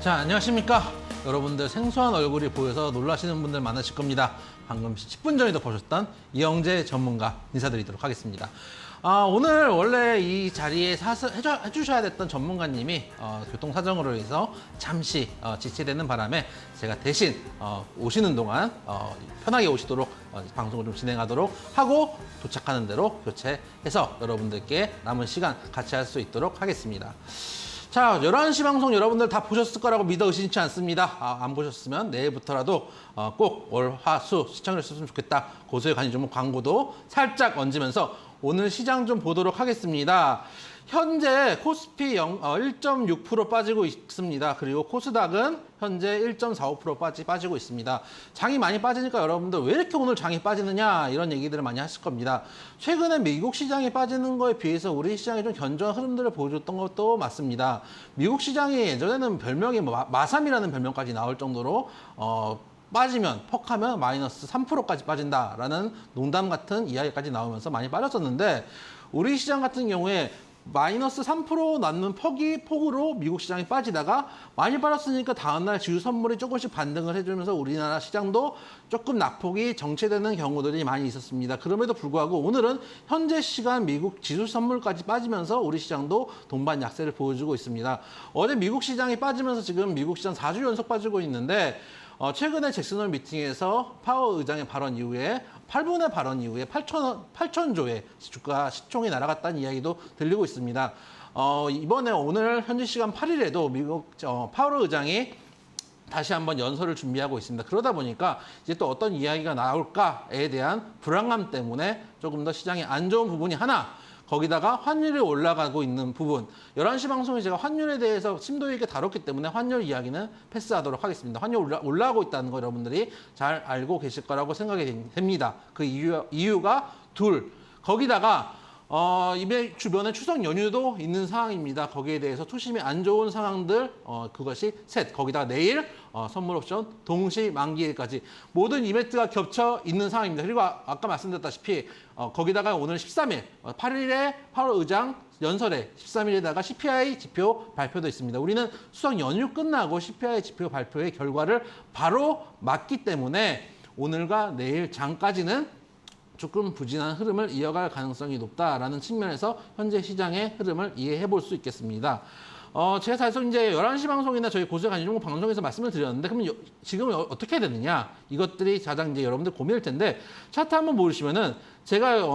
자, 안녕하십니까. 여러분들 생소한 얼굴이 보여서 놀라시는 분들 많으실 겁니다. 방금 10분 전에도 보셨던 이영재 전문가 인사드리도록 하겠습니다. 오늘 원래 이 자리에 해주셔야 됐던 전문가님이 교통 사정으로 해서 잠시 지체되는 바람에 제가 대신 오시는 동안 편하게 오시도록 방송을 좀 진행하도록 하고 도착하는 대로 교체해서 여러분들께 남은 시간 같이 할 수 있도록 하겠습니다. 자, 11시 방송 여러분들 다 보셨을 거라고 믿어 의심치 않습니다. 안 보셨으면 내일부터라도 꼭 월, 화, 수 시청을 했으면 좋겠다. 고소의 관심 종목 광고도 살짝 얹으면서 오늘 시장 좀 보도록 하겠습니다. 현재 코스피 1.6% 빠지고 있습니다. 그리고 코스닥은 현재 1.45% 빠지고 있습니다. 장이 많이 빠지니까 여러분들 왜 이렇게 오늘 장이 빠지느냐 이런 얘기들을 많이 하실 겁니다. 최근에 미국 시장이 빠지는 거에 비해서 우리 시장이 좀 견조한 흐름들을 보여줬던 것도 맞습니다. 미국 시장이 예전에는 별명이 마삼이라는 별명까지 나올 정도로 빠지면 퍽하면 마이너스 3%까지 빠진다라는 농담 같은 이야기까지 나오면서 많이 빠졌었는데 우리 시장 같은 경우에 마이너스 3% 낳는 폭으로 미국 시장이 빠지다가 많이 빠졌으니까 다음날 지수 선물이 조금씩 반등을 해주면서 우리나라 시장도 조금 낙폭이 정체되는 경우들이 많이 있었습니다. 그럼에도 불구하고 오늘은 현재 시간 미국 지수 선물까지 빠지면서 우리 시장도 동반 약세를 보여주고 있습니다. 어제 미국 시장이 빠지면서 지금 미국 시장 4주 연속 빠지고 있는데 최근에 잭슨홀 미팅에서 파워 의장의 발언 이후에 8분의 발언 이후에 8천조의 주가 시총이 날아갔다는 이야기도 들리고 있습니다. 이번에 오늘 현지 시간 8일에도 미국 파월 의장이 다시 한번 연설을 준비하고 있습니다. 그러다 보니까 이제 또 어떤 이야기가 나올까에 대한 불안감 때문에 조금 더 시장이 안 좋은 부분이 하나, 거기다가 환율이 올라가고 있는 부분. 11시 방송에 제가 환율에 대해서 심도 있게 다뤘기 때문에 환율 이야기는 패스하도록 하겠습니다. 환율 올라가고 있다는 거 여러분들이 잘 알고 계실 거라고 생각이 됩니다. 그 이유가 둘. 거기다가 이번 주변에 추석 연휴도 있는 상황입니다. 거기에 대해서 투심이 안 좋은 상황들, 그것이 셋. 거기다가 내일 선물 옵션 동시 만기일까지 모든 이벤트가 겹쳐 있는 상황입니다. 그리고 아까 말씀드렸다시피 거기다가 오늘 13일, 8일에 8월 의장 연설에 13일에다가 CPI 지표 발표도 있습니다. 우리는 추석 연휴 끝나고 CPI 지표 발표의 결과를 바로 맞기 때문에 오늘과 내일 장까지는 조금 부진한 흐름을 이어갈 가능성이 높다라는 측면에서 현재 시장의 흐름을 이해해 볼 수 있겠습니다. 제가 사실 이제 11시 방송이나 저희 고수의 관심종목 방송에서 말씀을 드렸는데 그러면 지금 어떻게 해야 되느냐 이것들이 가장 이제 여러분들 고민일 텐데 차트 한번 보시면은 제가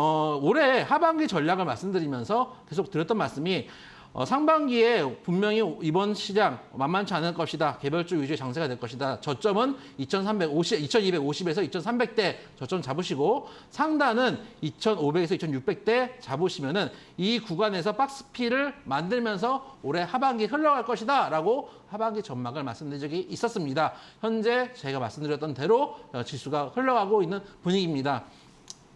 올해 하반기 전략을 말씀드리면서 계속 드렸던 말씀이 상반기에 분명히 이번 시장 만만치 않을 것이다. 개별주 위주의 장세가 될 것이다. 저점은 2250에서 2300대 저점 잡으시고 상단은 2500에서 2600대 잡으시면은 이 구간에서 박스피를 만들면서 올해 하반기 흘러갈 것이다. 라고 하반기 전망을 말씀드린 적이 있었습니다. 현재 제가 말씀드렸던 대로 지수가 흘러가고 있는 분위기입니다.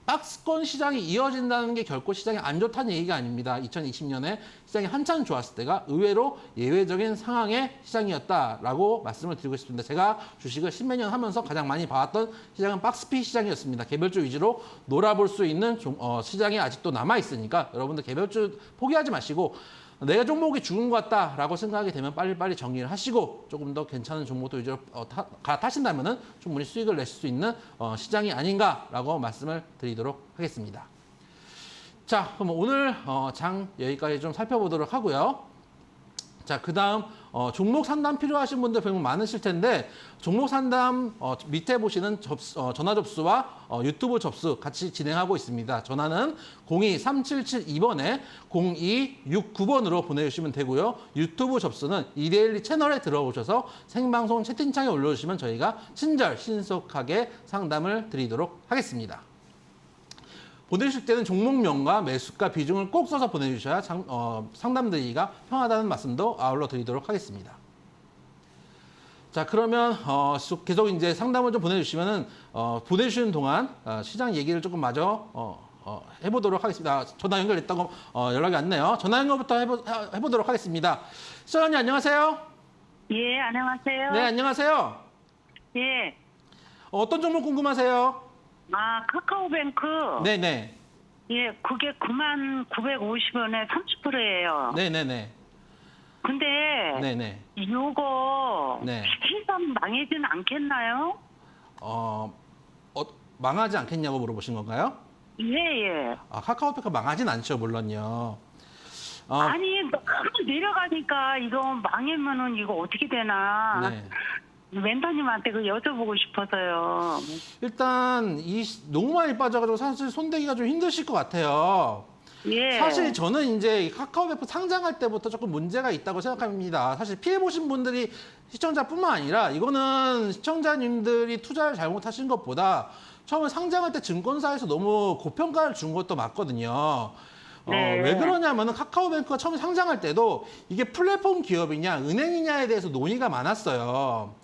박스권 시장이 이어진다는 게 결코 시장이 안 좋다는 얘기가 아닙니다. 2020년에 시장이 한참 좋았을 때가 의외로 예외적인 상황의 시장이었다라고 말씀을 드리고 싶습니다. 제가 주식을 십몇 년 하면서 가장 많이 봐왔던 시장은 박스피 시장이었습니다. 개별주 위주로 놀아볼 수 있는 시장이 아직도 남아있으니까 여러분들 개별주 포기하지 마시고 내가 종목이 죽은 것 같다라고 생각하게 되면 빨리빨리 정리를 하시고 조금 더 괜찮은 종목도 위주로 갈아타신다면 충분히 수익을 내실 수 있는 시장이 아닌가라고 말씀을 드리도록 하겠습니다. 자, 그럼 오늘 장 여기까지 좀 살펴보도록 하고요. 자, 그 다음 종목 상담 필요하신 분들 별로 많으실 텐데 종목 상담 밑에 보시는 전화 접수와 유튜브 접수 같이 진행하고 있습니다. 전화는 023772번에 0269번으로 보내주시면 되고요. 유튜브 접수는 이데일리 채널에 들어오셔서 생방송 채팅창에 올려주시면 저희가 친절 신속하게 상담을 드리도록 하겠습니다. 보내주실 때는 종목명과 매수가 비중을 꼭 써서 보내주셔야 상담드리기가 편하다는 말씀도 아울러 드리도록 하겠습니다. 자, 그러면 계속 이제 상담을 좀 보내주시면은 보내주시는 동안 시장 얘기를 조금 마저 해보도록 하겠습니다. 전화 연결됐다고 연락이 왔네요. 전화 연결부터 해보도록 하겠습니다. 시장님 안녕하세요. 예, 안녕하세요. 네, 안녕하세요. 예. 어떤 종목 궁금하세요? 카카오뱅크. 네네. 예, 그게 99,950원에 30%예요. 네네네. 근데 네네. 요거 네. 회사 망해지는 않겠나요? 어, 망하지 않겠냐고 물어보신 건가요? 예, 예. 카카오페이가 망하진 않죠, 물론요. 아니, 너무 내려가니까 이거 망하면은 이거 어떻게 되나. 네. 멘토님한테 그 여쭤보고 싶어서요. 일단 너무 많이 빠져가지고 사실 손대기가 좀 힘드실 것 같아요. 예. 사실 저는 이제 카카오페이 상장할 때부터 조금 문제가 있다고 생각합니다. 사실 피해보신 분들이 시청자뿐만 아니라 이거는 시청자님들이 투자를 잘못하신 것보다 처음에 상장할 때 증권사에서 너무 고평가를 준 것도 맞거든요. 네. 왜 그러냐면은 카카오뱅크가 처음에 상장할 때도 이게 플랫폼 기업이냐 은행이냐에 대해서 논의가 많았어요.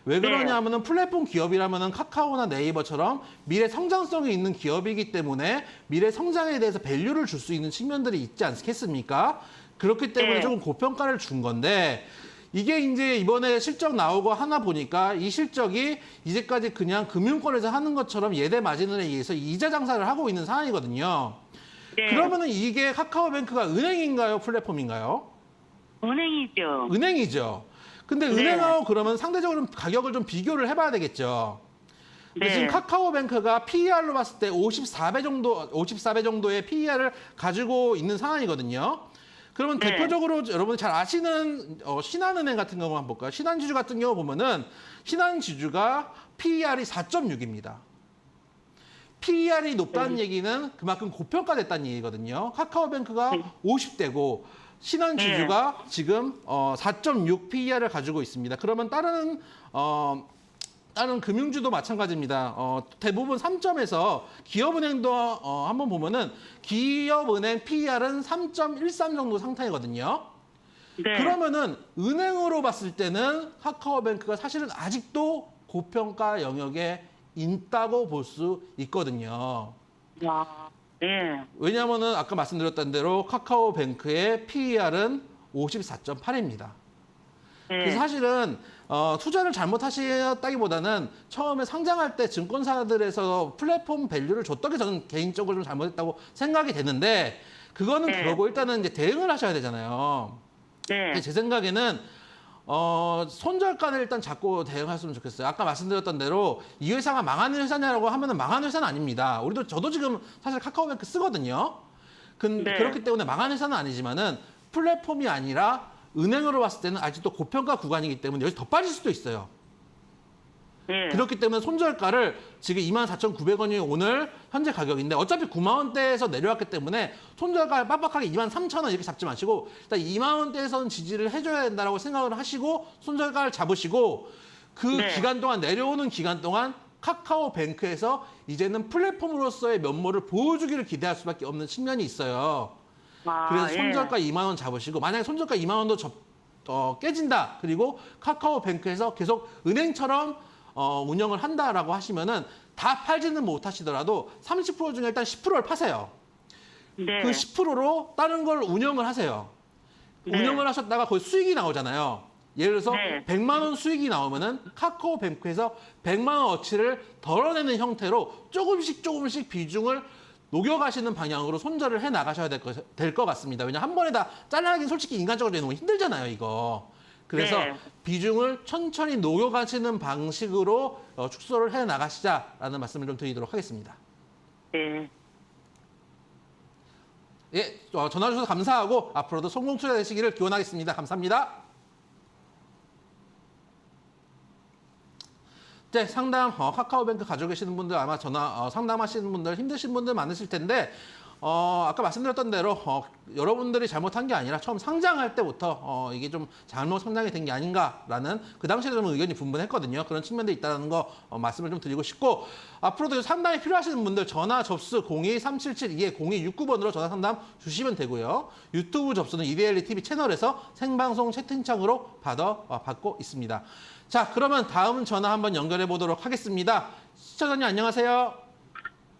왜 그러냐면은 플랫폼 기업이라면은 카카오나 네이버처럼 미래 성장성이 있는 기업이기 때문에 미래 성장에 대해서 밸류를 줄 수 있는 측면들이 있지 않겠습니까? 그렇기 때문에 네. 조금 고평가를 준 건데 이게 이제 이번에 실적 나오고 하나 보니까 이 실적이 이제까지 그냥 금융권에서 하는 것처럼 예대 마진에 의해서 이자 장사를 하고 있는 상황이거든요. 네. 그러면은 이게 카카오뱅크가 은행인가요? 플랫폼인가요? 은행이죠. 은행이죠. 근데 네. 은행하고 그러면 상대적으로 가격을 좀 비교를 해봐야 되겠죠. 근데 네. 지금 카카오뱅크가 PER로 봤을 때 54배 정도의 PER을 가지고 있는 상황이거든요. 그러면 네. 대표적으로 여러분이 잘 아시는 신한은행 같은 경우 한번 볼까요? 신한지주 같은 경우 보면은 신한지주가 PER이 4.6입니다. PER이 높다는 얘기는 그만큼 고평가됐다는 얘기거든요. 카카오뱅크가 50대고 신한지주가 지금 4.6 PER을 가지고 있습니다. 그러면 다른 금융주도 마찬가지입니다. 대부분 3점에서 기업은행도 한번 보면은 기업은행 PER은 3.13 정도 상태거든요. 네. 그러면은 은행으로 봤을 때는 카카오뱅크가 사실은 아직도 고평가 영역에 있다고 볼 수 있거든요. 와, 네. 왜냐하면은 아까 말씀드렸던 대로 카카오뱅크의 PER은 54.8입니다. 네. 그래서 사실은 투자를 잘못하셨다기보다는 처음에 상장할 때 증권사들에서 플랫폼 밸류를 줬던 게 저는 개인적으로 좀 잘못했다고 생각이 되는데 그거는 네. 그거고 일단은 이제 대응을 하셔야 되잖아요. 네. 제 생각에는 손절가를 일단 잡고 대응했으면 좋겠어요. 아까 말씀드렸던 대로 이 회사가 망하는 회사냐라고 하면은 망하는 회사는 아닙니다. 저도 지금 사실 카카오뱅크 쓰거든요. 네. 그렇기 때문에 망하는 회사는 아니지만은 플랫폼이 아니라 은행으로 봤을 때는 아직도 고평가 구간이기 때문에 여기서 더 빠질 수도 있어요. 네. 그렇기 때문에 손절가를 지금 24,900원이 오늘 현재 가격인데 어차피 9만 원대에서 내려왔기 때문에 손절가를 빡빡하게 23,000원 이렇게 잡지 마시고 일단 2만 원대에서는 지지를 해줘야 된다고 생각을 하시고 손절가를 잡으시고 그 네. 기간 동안 내려오는 기간 동안 카카오뱅크에서 이제는 플랫폼으로서의 면모를 보여주기를 기대할 수밖에 없는 측면이 있어요. 아, 그래서 예. 손절가 2만 원 잡으시고 만약에 손절가 2만 원도 깨진다. 그리고 카카오뱅크에서 계속 은행처럼 운영을 한다라고 하시면은 다 팔지는 못하시더라도 30% 중에 일단 10%를 파세요. 네. 그 10%로 다른 걸 운영을 하세요. 네. 운영을 하셨다가 거기 수익이 나오잖아요. 예를 들어서 네. 100만 원 수익이 나오면은 카카오뱅크에서 100만 원 어치를 덜어내는 형태로 조금씩 비중을 녹여가시는 방향으로 손절을 해 나가셔야 될 것 같습니다. 왜냐하면 한 번에 다 잘라내긴 솔직히 인간적으로 너무 힘들잖아요, 이거. 그래서 네. 비중을 천천히 녹여가시는 방식으로 축소를 해 나가시자라는 말씀을 좀 드리도록 하겠습니다. 네. 예, 전화 주셔서 감사하고 앞으로도 성공 투자 되시기를 기원하겠습니다. 감사합니다. 네, 상담 카카오뱅크 가지고 계시는 분들 아마 전화 상담하시는 분들 힘드신 분들 많으실 텐데 아까 말씀드렸던 대로 여러분들이 잘못한 게 아니라 처음 상장할 때부터 이게 좀 잘못 상장이 된 게 아닌가라는 그 당시에도 좀 의견이 분분했거든요. 그런 측면들이 있다는 거 말씀을 좀 드리고 싶고 앞으로도 상담이 필요하시는 분들 전화 접수 02-377-2269번으로 전화 상담 주시면 되고요. 유튜브 접수는 이데일리 TV 채널에서 생방송 채팅창으로 받고 있습니다. 자, 그러면 다음 전화 한번 연결해 보도록 하겠습니다. 시청자님 안녕하세요.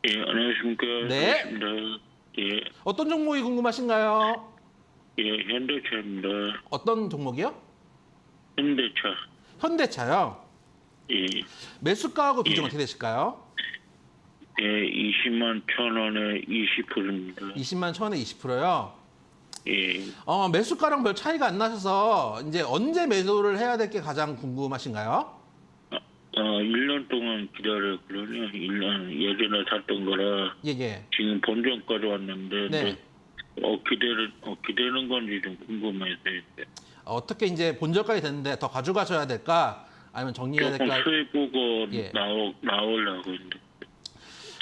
예, 안녕하십니까. 네. 반갑습니다. 예, 어떤 종목이 궁금하신가요? 예, 현대차입니다. 어떤 종목이요? 현대차. 현대차요. 예, 매수가하고 비중 예. 어떻게 되실까요? 예, 20만 1,000원에 20%입니다. 20만 1,000원에 20%요. 예. 매수가랑 별 차이가 안 나셔서 이제 언제 매도를 해야 될 게 가장 궁금하신가요? 1년 동안 기다려 그러냐? 1년 예전에 샀던 거라 예, 예. 지금 본전까지 왔는데 네. 기대는 건지 좀 궁금해서 이제. 어떻게 이제 본전까지 됐는데 더 가져가셔야 될까? 아니면 정리해야 조금 될까? 수입 보고 예. 나오려고 했는데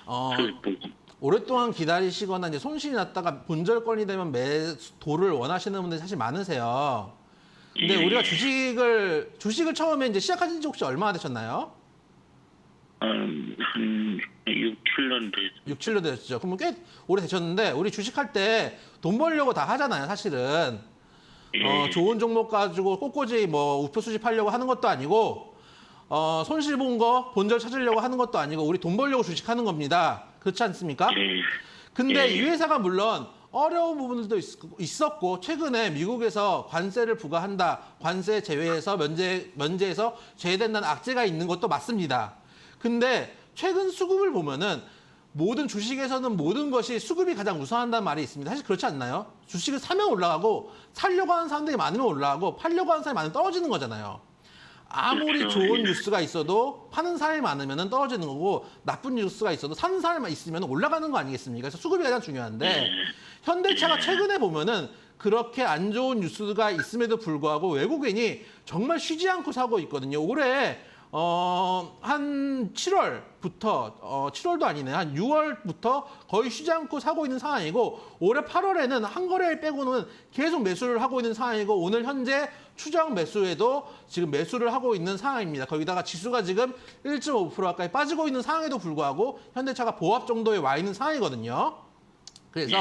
어, 수입 보고. 오랫동안 기다리시거나 이제 손실이 났다가 본절권이 되면 매도를 원하시는 분들이 사실 많으세요. 근데 예. 우리가 주식을 처음에 이제 시작하신 지 혹시 얼마나 되셨나요? 한 6, 7년 됐. 6, 7년 되셨죠. 그러면 꽤 오래 되셨는데 우리 주식할 때 돈 벌려고 다 하잖아요, 사실은. 좋은 종목 가지고 꽃꽂이 뭐 우표 수집하려고 하는 것도 아니고 손실 본 거 본절 찾으려고 하는 것도 아니고 우리 돈 벌려고 주식하는 겁니다. 그렇지 않습니까? 예. 근데 예. 이 회사가 물론 어려운 부분들도 있었고 최근에 미국에서 관세를 부과한다. 관세 제외해서 면제해서 제외된다는 악재가 있는 것도 맞습니다. 근데 최근 수급을 보면은 모든 주식에서는 모든 것이 수급이 가장 우선한다는 말이 있습니다. 사실 그렇지 않나요? 주식을 사면 올라가고 살려고 하는 사람들이 많으면 올라가고 팔려고 하는 사람이 많으면 떨어지는 거잖아요. 아무리 그렇죠. 좋은 예. 뉴스가 있어도 파는 사람이 많으면 떨어지는 거고 나쁜 뉴스가 있어도 사는 사람이 있으면 올라가는 거 아니겠습니까? 그래서 수급이 가장 중요한데 현대차가 최근에 보면은 그렇게 안 좋은 뉴스가 있음에도 불구하고 외국인이 정말 쉬지 않고 사고 있거든요. 올해 한 7월부터 7월도 아니네. 한 6월부터 거의 쉬지 않고 사고 있는 상황이고 올해 8월에는 한 거래일 빼고는 계속 매수를 하고 있는 상황이고 오늘 현재 추정 매수에도 지금 매수를 하고 있는 상황입니다. 거기다가 지수가 지금 1.5% 가까이 빠지고 있는 상황에도 불구하고 현대차가 보합 정도에 와 있는 상황이거든요. 그래서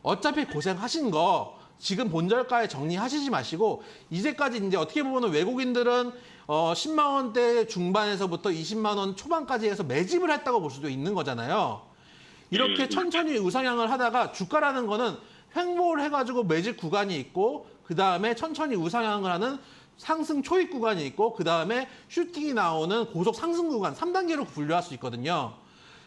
어차피 고생하신 거 지금 본절가에 정리하시지 마시고 이제까지 이제 어떻게 보면 외국인들은 10만 원대 중반에서부터 20만 원 초반까지 해서 매집을 했다고 볼 수도 있는 거잖아요. 이렇게 천천히 우상향을 하다가 주가라는 거는 횡보를 해가지고 매집 구간이 있고 그 다음에 천천히 우상향을 하는 상승 초입 구간이 있고 그 다음에 슈팅이 나오는 고속 상승 구간 3단계로 분류할 수 있거든요.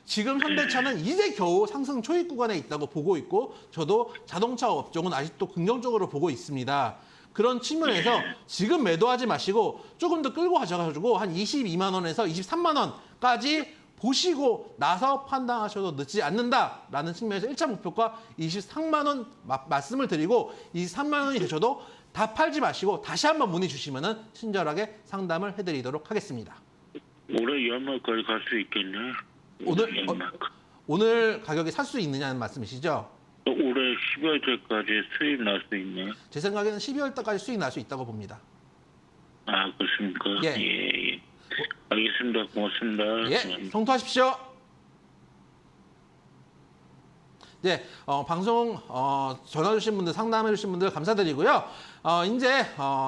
지금 현대차는 이제 겨우 상승 초입 구간에 있다고 보고 있고 저도 자동차 업종은 아직도 긍정적으로 보고 있습니다. 그런 측면에서 지금 매도하지 마시고 조금 더 끌고 가셔가지고 한 22만 원에서 23만 원까지 보시고 나서 판단하셔도 늦지 않는다라는 측면에서 1차 목표가 23만 원 말씀을 드리고 23만 원이 되셔도 다 팔지 마시고 다시 한번 문의 주시면은 친절하게 상담을 해드리도록 하겠습니다. 올해 연말까지 갈 수 있겠네. 오늘 가격에 살 수 있느냐는 말씀이시죠? 올해 12월 달까지 수입 날 수 있네. 제 생각에는 12월 달까지 수익 날 수 있다고 봅니다. 아, 그렇습니까? 예. 예. 알겠습니다. 고맙습니다. 예, 성투하십시오. 네, 방송 전화 주신 분들, 상담해 주신 분들 감사드리고요. 이제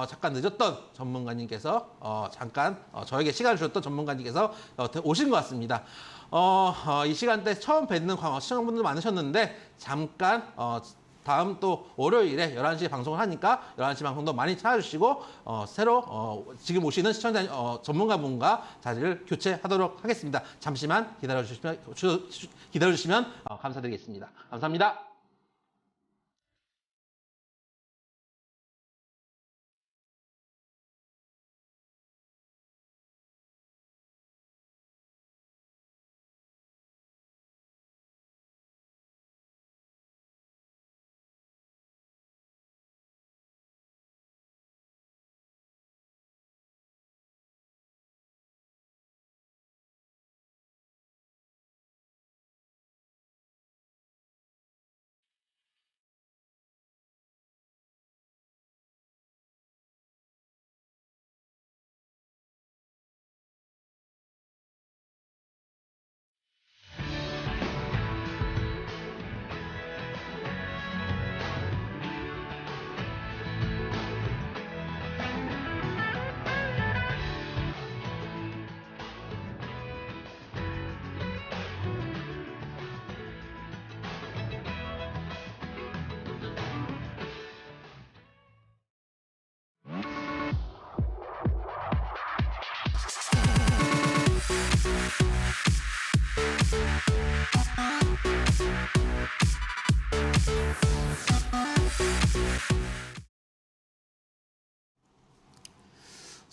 잠깐 늦었던 전문가님께서 잠깐 저에게 시간을 주셨던 전문가님께서 오신 것 같습니다. 이 시간대 처음 뵙는 시청자분들 많으셨는데 잠깐 다음 또 월요일에 11시에 방송을 하니까 11시 방송도 많이 찾아주시고 새로 지금 오시는 시청자 전문가분과 자리를 교체하도록 하겠습니다. 잠시만 기다려주시면 감사드리겠습니다. 감사합니다.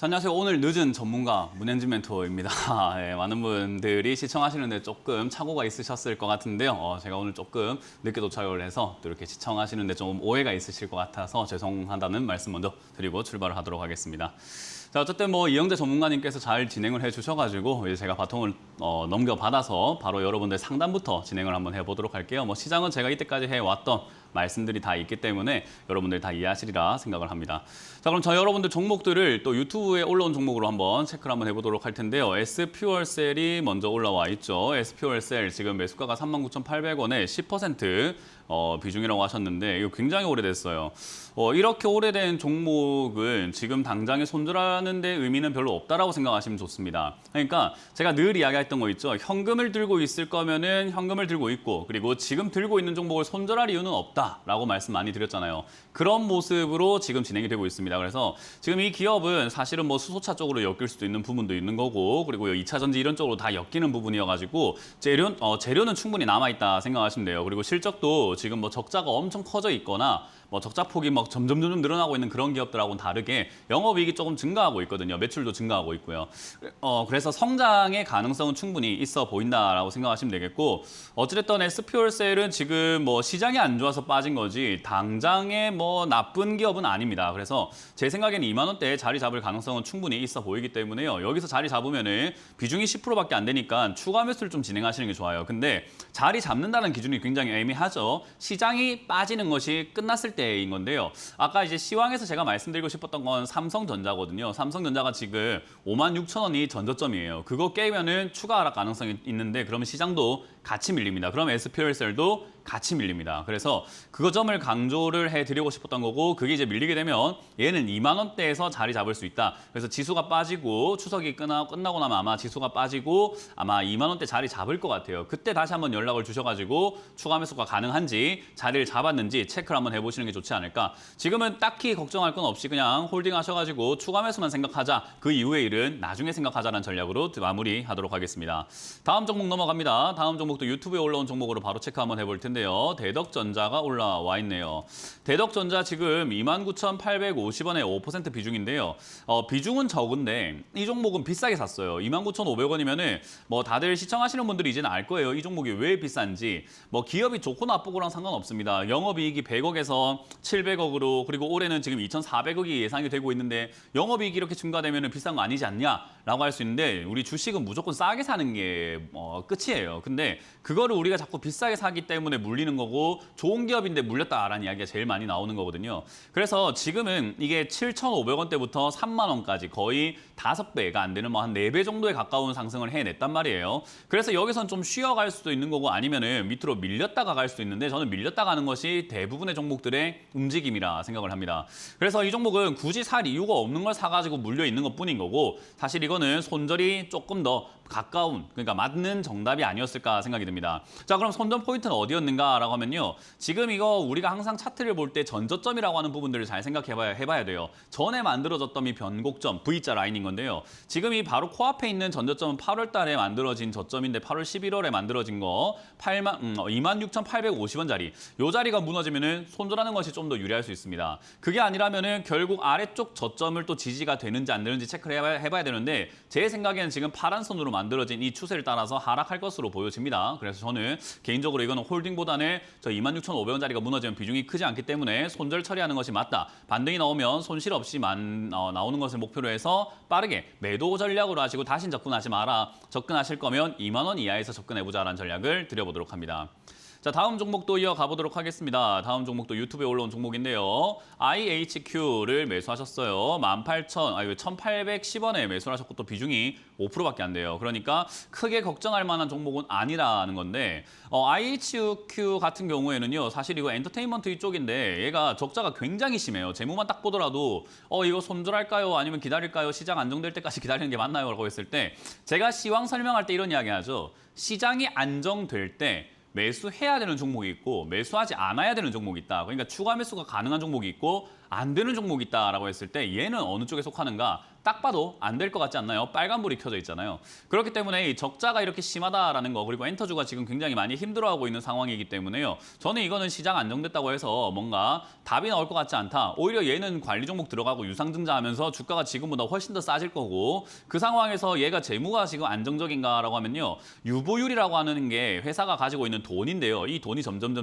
안녕하세요. 오늘 늦은 전문가 문현진 멘토입니다. 예, 많은 분들이 시청하시는데 조금 착오가 있으셨을 것 같은데요. 제가 오늘 조금 늦게 도착을 해서 또 이렇게 시청하시는데 좀 오해가 있으실 것 같아서 죄송하다는 말씀 먼저 드리고 출발을 하도록 하겠습니다. 자, 어쨌든 뭐 이영재 전문가님께서 잘 진행을 해주셔가지고 이제 제가 바통을 넘겨받아서 바로 여러분들 상담부터 진행을 한번 해보도록 할게요. 뭐 시장은 제가 이때까지 해왔던 말씀들이 다 있기 때문에 여러분들 다 이해하시리라 생각을 합니다. 자, 그럼 저 여러분들 종목들을 또 유튜브에 올라온 종목으로 한번 체크를 한번 해보도록 할 텐데요. SP월셀이 먼저 올라와 있죠. SP월셀 지금 매수가가 39,800원에 10% 비중이라고 하셨는데 이거 굉장히 오래됐어요. 이렇게 오래된 종목은 지금 당장에 손절하는 데 의미는 별로 없다라고 생각하시면 좋습니다. 그러니까 제가 늘 이야기했던 거 있죠. 현금을 들고 있을 거면은 현금을 들고 있고 그리고 지금 들고 있는 종목을 손절할 이유는 없다라고 말씀 많이 드렸잖아요. 그런 모습으로 지금 진행이 되고 있습니다. 그래서 지금 이 기업은 사실은 뭐 수소차 쪽으로 엮일 수도 있는 부분도 있는 거고 그리고 2차 전지 이런 쪽으로 다 엮이는 부분이어가지고 재료는 충분히 남아있다 생각하시면 돼요. 그리고 실적도 지금 뭐 적자가 엄청 커져 있거나 뭐 적자 폭이 막 점점 늘어나고 있는 그런 기업들하고는 다르게 영업이익이 조금 증가하고 있거든요. 매출도 증가하고 있고요. 그래서 성장의 가능성은 충분히 있어 보인다라고 생각하시면 되겠고 어찌됐든 SP월셀은 지금 뭐 시장이 안 좋아서 빠진 거지 당장에 뭐 나쁜 기업은 아닙니다. 그래서 제 생각에는 2만 원대에 자리 잡을 가능성은 충분히 있어 보이기 때문에요. 여기서 자리 잡으면은 비중이 10%밖에 안 되니까 추가 매수를 좀 진행하시는 게 좋아요. 근데 자리 잡는다는 기준이 굉장히 애매하죠. 시장이 빠지는 것이 끝났을 때인 건데요. 아까 이제 시황에서 제가 말씀드리고 싶었던 건 삼성전자거든요. 삼성전자가 지금 56,000원이 전저점이에요. 그거 깨면은 추가 하락 가능성이 있는데 그러면 시장도 같이 밀립니다. 그럼 SP월셀도 같이 밀립니다. 그래서 그 점을 강조를 해드리고 싶었던 거고 그게 이제 밀리게 되면 얘는 2만 원대에서 자리 잡을 수 있다. 그래서 지수가 빠지고 추석이 끝나고 나면 아마 지수가 빠지고 아마 2만 원대 자리 잡을 것 같아요. 그때 다시 한번 연락을 주셔가지고 추가 매수가 가능한지 자리를 잡았는지 체크를 한번 해보시는 게 좋지 않을까. 지금은 딱히 걱정할 건 없이 그냥 홀딩 하셔가지고 추가 매수만 생각하자. 그 이후의 일은 나중에 생각하자는 전략으로 마무리하도록 하겠습니다. 다음 종목 넘어갑니다. 다음 종목도 유튜브에 올라온 종목으로 바로 체크 한번 해볼 텐데 대덕전자가 올라와 있네요. 대덕전자 지금 29,850원에 5% 비중인데요. 비중은 적은데 이 종목은 비싸게 샀어요. 29,500원이면은 뭐 다들 시청하시는 분들이 이제는 알 거예요. 이 종목이 왜 비싼지. 뭐 기업이 좋고 나쁘고랑 상관없습니다. 영업이익이 100억에서 700억으로 그리고 올해는 지금 2,400억이 예상이 되고 있는데 영업이익이 이렇게 증가되면 비싼 거 아니지 않냐라고 할 수 있는데 우리 주식은 무조건 싸게 사는 게 끝이에요. 근데 그거를 우리가 자꾸 비싸게 사기 때문에 물리는 거고 좋은 기업인데 물렸다라는 이야기가 제일 많이 나오는 거거든요. 그래서 지금은 이게 7,500원대부터 3만 원까지 거의 5배가 안 되는 뭐 한 4배 정도에 가까운 상승을 해냈단 말이에요. 그래서 여기선 좀 쉬어갈 수도 있는 거고 아니면은 밑으로 밀렸다가 갈 수도 있는데 저는 밀렸다 가는 것이 대부분의 종목들의 움직임이라 생각을 합니다. 그래서 이 종목은 굳이 살 이유가 없는 걸 사가지고 물려 있는 것뿐인 거고 사실 이거는 손절이 조금 더 가까운 그러니까 맞는 정답이 아니었을까 생각이 듭니다. 자, 그럼 손절 포인트는 어디였는가라고 하면요. 지금 이거 우리가 항상 차트를 볼 때 전저점이라고 하는 부분들을 잘 생각해봐야 돼요. 전에 만들어졌던 이 변곡점 V자 라인인 건데요. 지금 이 바로 코앞에 있는 전저점은 8월 달에 만들어진 저점인데 8월 11월에 만들어진 거 26,850원짜리 이 자리가 무너지면은 손절하는 것이 좀 더 유리할 수 있습니다. 그게 아니라면은 결국 아래쪽 저점을 또 지지가 되는지 안 되는지 체크를 해봐야 되는데 제 생각에는 지금 파란 선으로 만들어진 이 추세를 따라서 하락할 것으로 보여집니다. 그래서 저는 개인적으로 이거는 홀딩보다는 저 26,500원짜리가 무너지면 비중이 크지 않기 때문에 손절 처리하는 것이 맞다. 반등이 나오면 손실 없이 나오는 것을 목표로 해서 빠르게 매도 전략으로 하시고 다신 접근하지 마라. 접근하실 거면 2만 원 이하에서 접근해보자라는 전략을 드려보도록 합니다. 자, 다음 종목도 이어가 보도록 하겠습니다. 다음 종목도 유튜브에 올라온 종목인데요. IHQ를 매수하셨어요. 1,810원에 매수를 하셨고 또 비중이 5%밖에 안 돼요. 그러니까 크게 걱정할 만한 종목은 아니라는 건데 IHQ 같은 경우에는요. 사실 이거 엔터테인먼트 이쪽인데 얘가 적자가 굉장히 심해요. 재무만 딱 보더라도 이거 손절할까요? 아니면 기다릴까요? 시장 안정될 때까지 기다리는 게 맞나요? 라고 했을 때 제가 시황 설명할 때 이런 이야기 하죠. 시장이 안정될 때 매수해야 되는 종목이 있고 매수하지 않아야 되는 종목이 있다. 그러니까 추가 매수가 가능한 종목이 있고 안 되는 종목이 있다라고 했을 때 얘는 어느 쪽에 속하는가? 딱 봐도 안 될 것 같지 않나요? 빨간불이 켜져 있잖아요. 그렇기 때문에 이 적자가 이렇게 심하다라는 거, 그리고 엔터주가 지금 굉장히 많이 힘들어하고 있는 상황이기 때문에요. 저는 이거는 시장 안정됐다고 해서 뭔가 답이 나올 것 같지 않다. 오히려 얘는 관리 종목 들어가고 유상증자하면서 주가가 지금보다 훨씬 더 싸질 거고, 그 상황에서 얘가 재무가 지금 안정적인가라고 하면요. 유보율이라고 하는 게 회사가 가지고 있는 돈인데요. 이 돈이 점점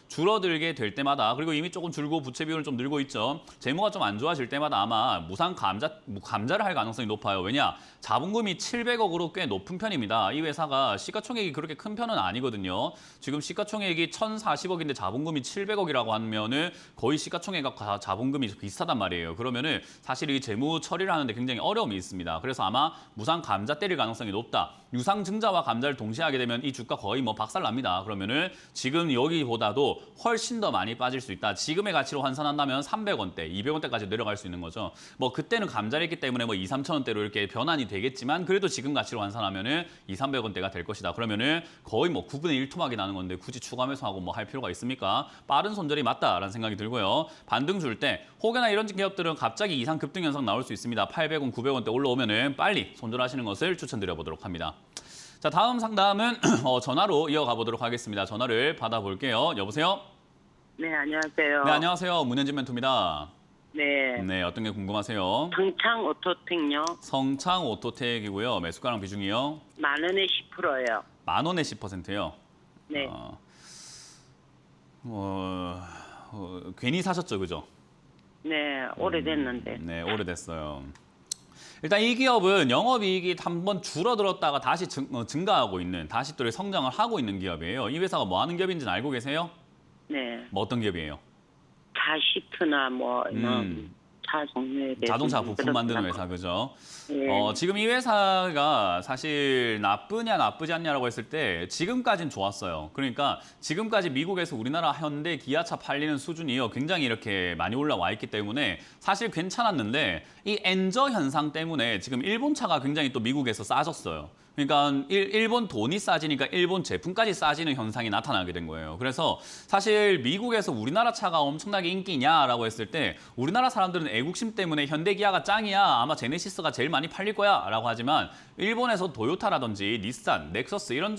줄어들게 될 때마다, 그리고 이미 조금 줄고 부채 비율은 좀 늘고 있죠. 재무가 좀 안 좋아질 때마다 아마 무상 감자를 할 가능성이 높아요. 왜냐? 자본금이 700억으로 꽤 높은 편입니다. 이 회사가 시가총액이 그렇게 큰 편은 아니거든요. 지금 시가총액이 1,040억인데 자본금이 700억이라고 하면은 거의 시가총액과 자본금이 비슷하단 말이에요. 그러면은 사실 이 재무 처리를 하는데 굉장히 어려움이 있습니다. 그래서 아마 무상 감자 때릴 가능성이 높다. 유상증자와 감자를 동시에 하게 되면 이 주가 거의 뭐 박살납니다. 그러면은 지금 여기보다도 훨씬 더 많이 빠질 수 있다. 지금의 가치로 환산한다면 300원대, 200원대까지 내려갈 수 있는 거죠. 뭐 그때는 감자를 했기 때문에 뭐 2, 3천원대로 이렇게 변환이 되겠지만 그래도 지금 가치로 환산하면은 2, 300원대가 될 것이다. 그러면은 거의 뭐 9분의 1 토막이 나는 건데 굳이 추가 매수하고 뭐 할 필요가 있습니까? 빠른 손절이 맞다라는 생각이 들고요. 반등 줄 때 혹여나 이런 기업들은 갑자기 이상 급등 현상 나올 수 있습니다. 800원, 900원대 올라오면은 빨리 손절하시는 것을 추천드려 보도록 합니다. 자, 다음 상담은 전화로 이어가 보도록 하겠습니다. 전화를 받아볼게요. 여보세요? 네, 안녕하세요. 네, 안녕하세요. 문현진 멘토입니다. 네. 네, 어떤 게 궁금하세요? 성창 오토텍요. 성창 오토텍이고요. 매수가랑 비중이요? 10,000원에 10%요. 10,000원에 10%요? 네. 괜히 사셨죠, 그죠? 네, 오래됐는데. 네, 오래됐어요. 일단 이 기업은 영업이익이 한번 줄어들었다가 다시 증가하고 있는, 다시 또 성장을 하고 있는 기업이에요. 이 회사가 뭐 하는 기업인지는 알고 계세요? 네. 뭐 어떤 기업이에요? 자시트나 뭐 이런 차 종류에 대해서 자동차 부품 만드는 회사, 그죠? 네. 지금 이 회사가 사실 나쁘냐 나쁘지 않냐라고 했을 때 지금까지는 좋았어요. 그러니까 지금까지 미국에서 우리나라 현대 기아차 팔리는 수준이요. 굉장히 이렇게 많이 올라와 있기 때문에 사실 괜찮았는데 이 엔저 현상 때문에 지금 일본 차가 굉장히 또 미국에서 싸졌어요. 그러니까 일본 돈이 싸지니까 일본 제품까지 싸지는 현상이 나타나게 된 거예요. 그래서 사실 미국에서 우리나라 차가 엄청나게 인기냐라고 했을 때 우리나라 사람들은 애국심 때문에 현대기아가 짱이야, 아마 제네시스가 제일 많이 팔릴 거야 라고 하지만 일본에서 도요타라든지 닛산, 넥서스 이런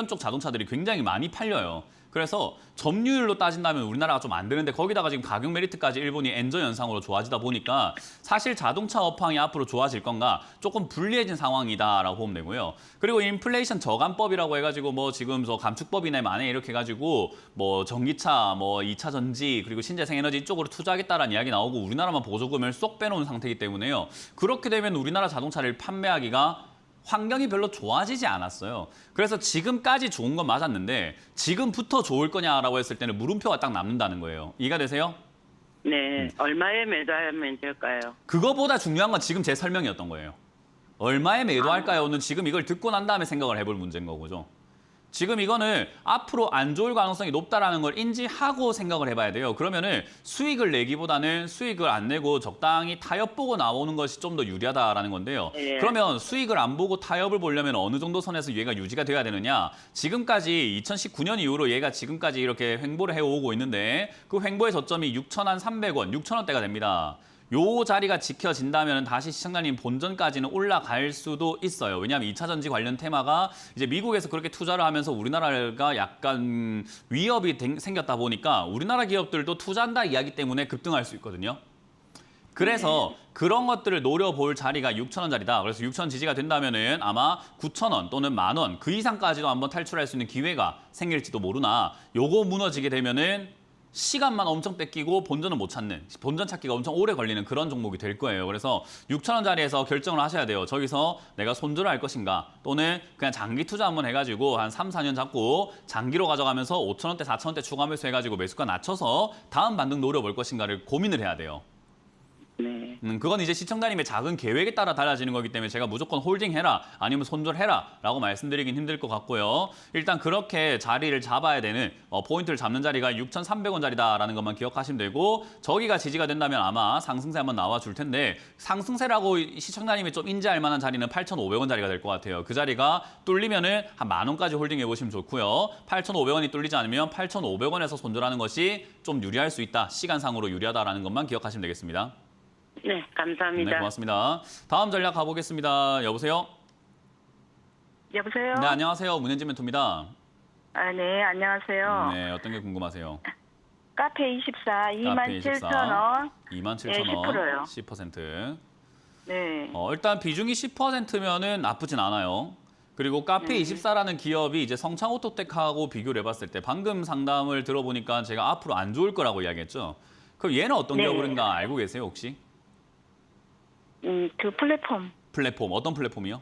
쪽 자동차들이 굉장히 많이 팔려요. 그래서 점유율로 따진다면 우리나라가 좀 안 되는데 거기다가 지금 가격 메리트까지 일본이 엔저 현상으로 좋아지다 보니까 사실 자동차 업황이 앞으로 좋아질 건가 조금 불리해진 상황이다라고 보면 되고요. 그리고 인플레이션 저감법이라고 해가지고 뭐 지금 저 감축법이나 만에 이렇게 해가지고 뭐 전기차, 뭐 2차 전지 그리고 신재생 에너지 쪽으로 투자하겠다라는 이야기 나오고 우리나라만 보조금을 쏙 빼놓은 상태이기 때문에요. 그렇게 되면 우리나라 자동차를 판매하기가 환경이 별로 좋아지지 않았어요. 그래서 지금까지 좋은 건 맞았는데 지금부터 좋을 거냐라고 했을 때는 물음표가 딱 남는다는 거예요. 이해가 되세요? 네. 얼마에 매도하면 될까요? 그거보다 중요한 건 지금 제 설명이었던 거예요. 얼마에 매도할까요?는 지금 이걸 듣고 난 다음에 생각을 해볼 문제인 거죠. 지금 이거는 앞으로 안 좋을 가능성이 높다라는 걸 인지하고 생각을 해봐야 돼요. 그러면은 수익을 내기보다는 수익을 안 내고 적당히 타협 보고 나오는 것이 좀 더 유리하다라는 건데요. 예. 그러면 수익을 안 보고 타협을 보려면 어느 정도 선에서 얘가 유지가 돼야 되느냐? 지금까지 2019년 이후로 얘가 지금까지 이렇게 횡보를 해오고 있는데 그 횡보의 저점이 6,300원, 6,000원대가 됩니다. 요 자리가 지켜진다면 다시 시청자님 본전까지는 올라갈 수도 있어요. 왜냐하면 2차 전지 관련 테마가 이제 미국에서 그렇게 투자를 하면서 우리나라가 약간 위협이 생겼다 보니까 우리나라 기업들도 투자한다 이야기 때문에 급등할 수 있거든요. 그래서 그런 것들을 노려볼 자리가 6,000원짜리다. 그래서 6,000원 지지가 된다면은 아마 9,000원 또는 10,000원 그 이상까지도 한번 탈출할 수 있는 기회가 생길지도 모르나 요거 무너지게 되면은 시간만 엄청 뺏기고 본전은 못 찾는, 본전 찾기가 엄청 오래 걸리는 그런 종목이 될 거예요. 그래서 6,000원짜리에서 결정을 하셔야 돼요. 저기서 내가 손절을 할 것인가 또는 그냥 장기 투자 한번 해가지고 한 3, 4년 잡고 장기로 가져가면서 5,000원대, 4,000원대 추가 매수 해가지고 매수가 낮춰서 다음 반등 노려볼 것인가를 고민을 해야 돼요. 네. 그건 이제 시청자님의 작은 계획에 따라 달라지는 거기 때문에 제가 무조건 홀딩해라 아니면 손절해라 라고 말씀드리긴 힘들 것 같고요. 일단 그렇게 자리를 잡아야 되는 포인트를 잡는 자리가 6,300원짜리다라는 것만 기억하시면 되고 저기가 지지가 된다면 아마 상승세 한번 나와 줄 텐데 상승세라고 시청자님이 좀 인지할 만한 자리는 8,500원짜리가 될 것 같아요. 그 자리가 뚫리면은 한 10,000원까지 홀딩해 보시면 좋고요. 8,500원이 뚫리지 않으면 8,500원에서 손절하는 것이 좀 유리할 수 있다. 시간상으로 유리하다라는 것만 기억하시면 되겠습니다. 네, 감사합니다. 네, 고맙습니다. 다음 전략 가보겠습니다. 여보세요? 여보세요? 네, 안녕하세요. 문현진 멘토입니다. 아, 네, 안녕하세요. 네, 어떤 게 궁금하세요? 카페 24, 카페 24, 27,000원. 27,000원, 10%요. 10%. 네. 일단 비중이 10%면은 나쁘진 않아요. 그리고 카페 24라는 기업이 이제 성창 오토텍하고 비교를 해봤을 때 방금 상담을 들어보니까 제가 앞으로 안 좋을 거라고 이야기했죠. 그럼 얘는 어떤 네. 기업인가 알고 계세요, 혹시? 그 플랫폼. 플랫폼, 어떤 플랫폼이요?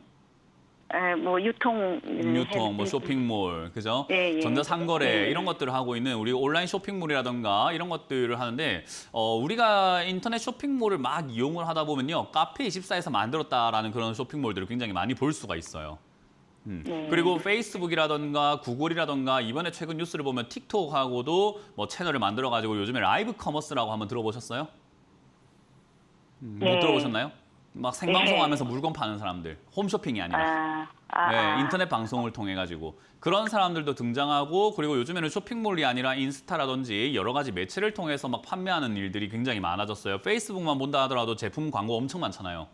뭐 유통. 유통, 뭐 쇼핑몰, 그죠? 예, 예. 전자상거래 예. 이런 것들을 하고 있는 우리 온라인 쇼핑몰이라던가 이런 것들을 하는데 우리가 인터넷 쇼핑몰을 막 이용을 하다 보면요. 카페24에서 만들었다라는 그런 쇼핑몰들을 굉장히 많이 볼 수가 있어요. 네. 그리고 페이스북이라던가 구글이라던가 이번에 최근 뉴스를 보면 틱톡하고도 뭐 채널을 만들어가지고 요즘에 라이브 커머스라고 한번 들어보셨어요? 못 네. 들어보셨나요? 막 생방송하면서 네. 물건 파는 사람들, 홈쇼핑이 아니라. 네, 인터넷 방송을 통해 가지고 그런 사람들도 등장하고 그리고 요즘에는 쇼핑몰이 아니라 인스타라든지 여러 가지 매체를 통해서 막 판매하는 일들이 굉장히 많아졌어요. 페이스북만 본다 하더라도 제품 광고 엄청 많잖아요.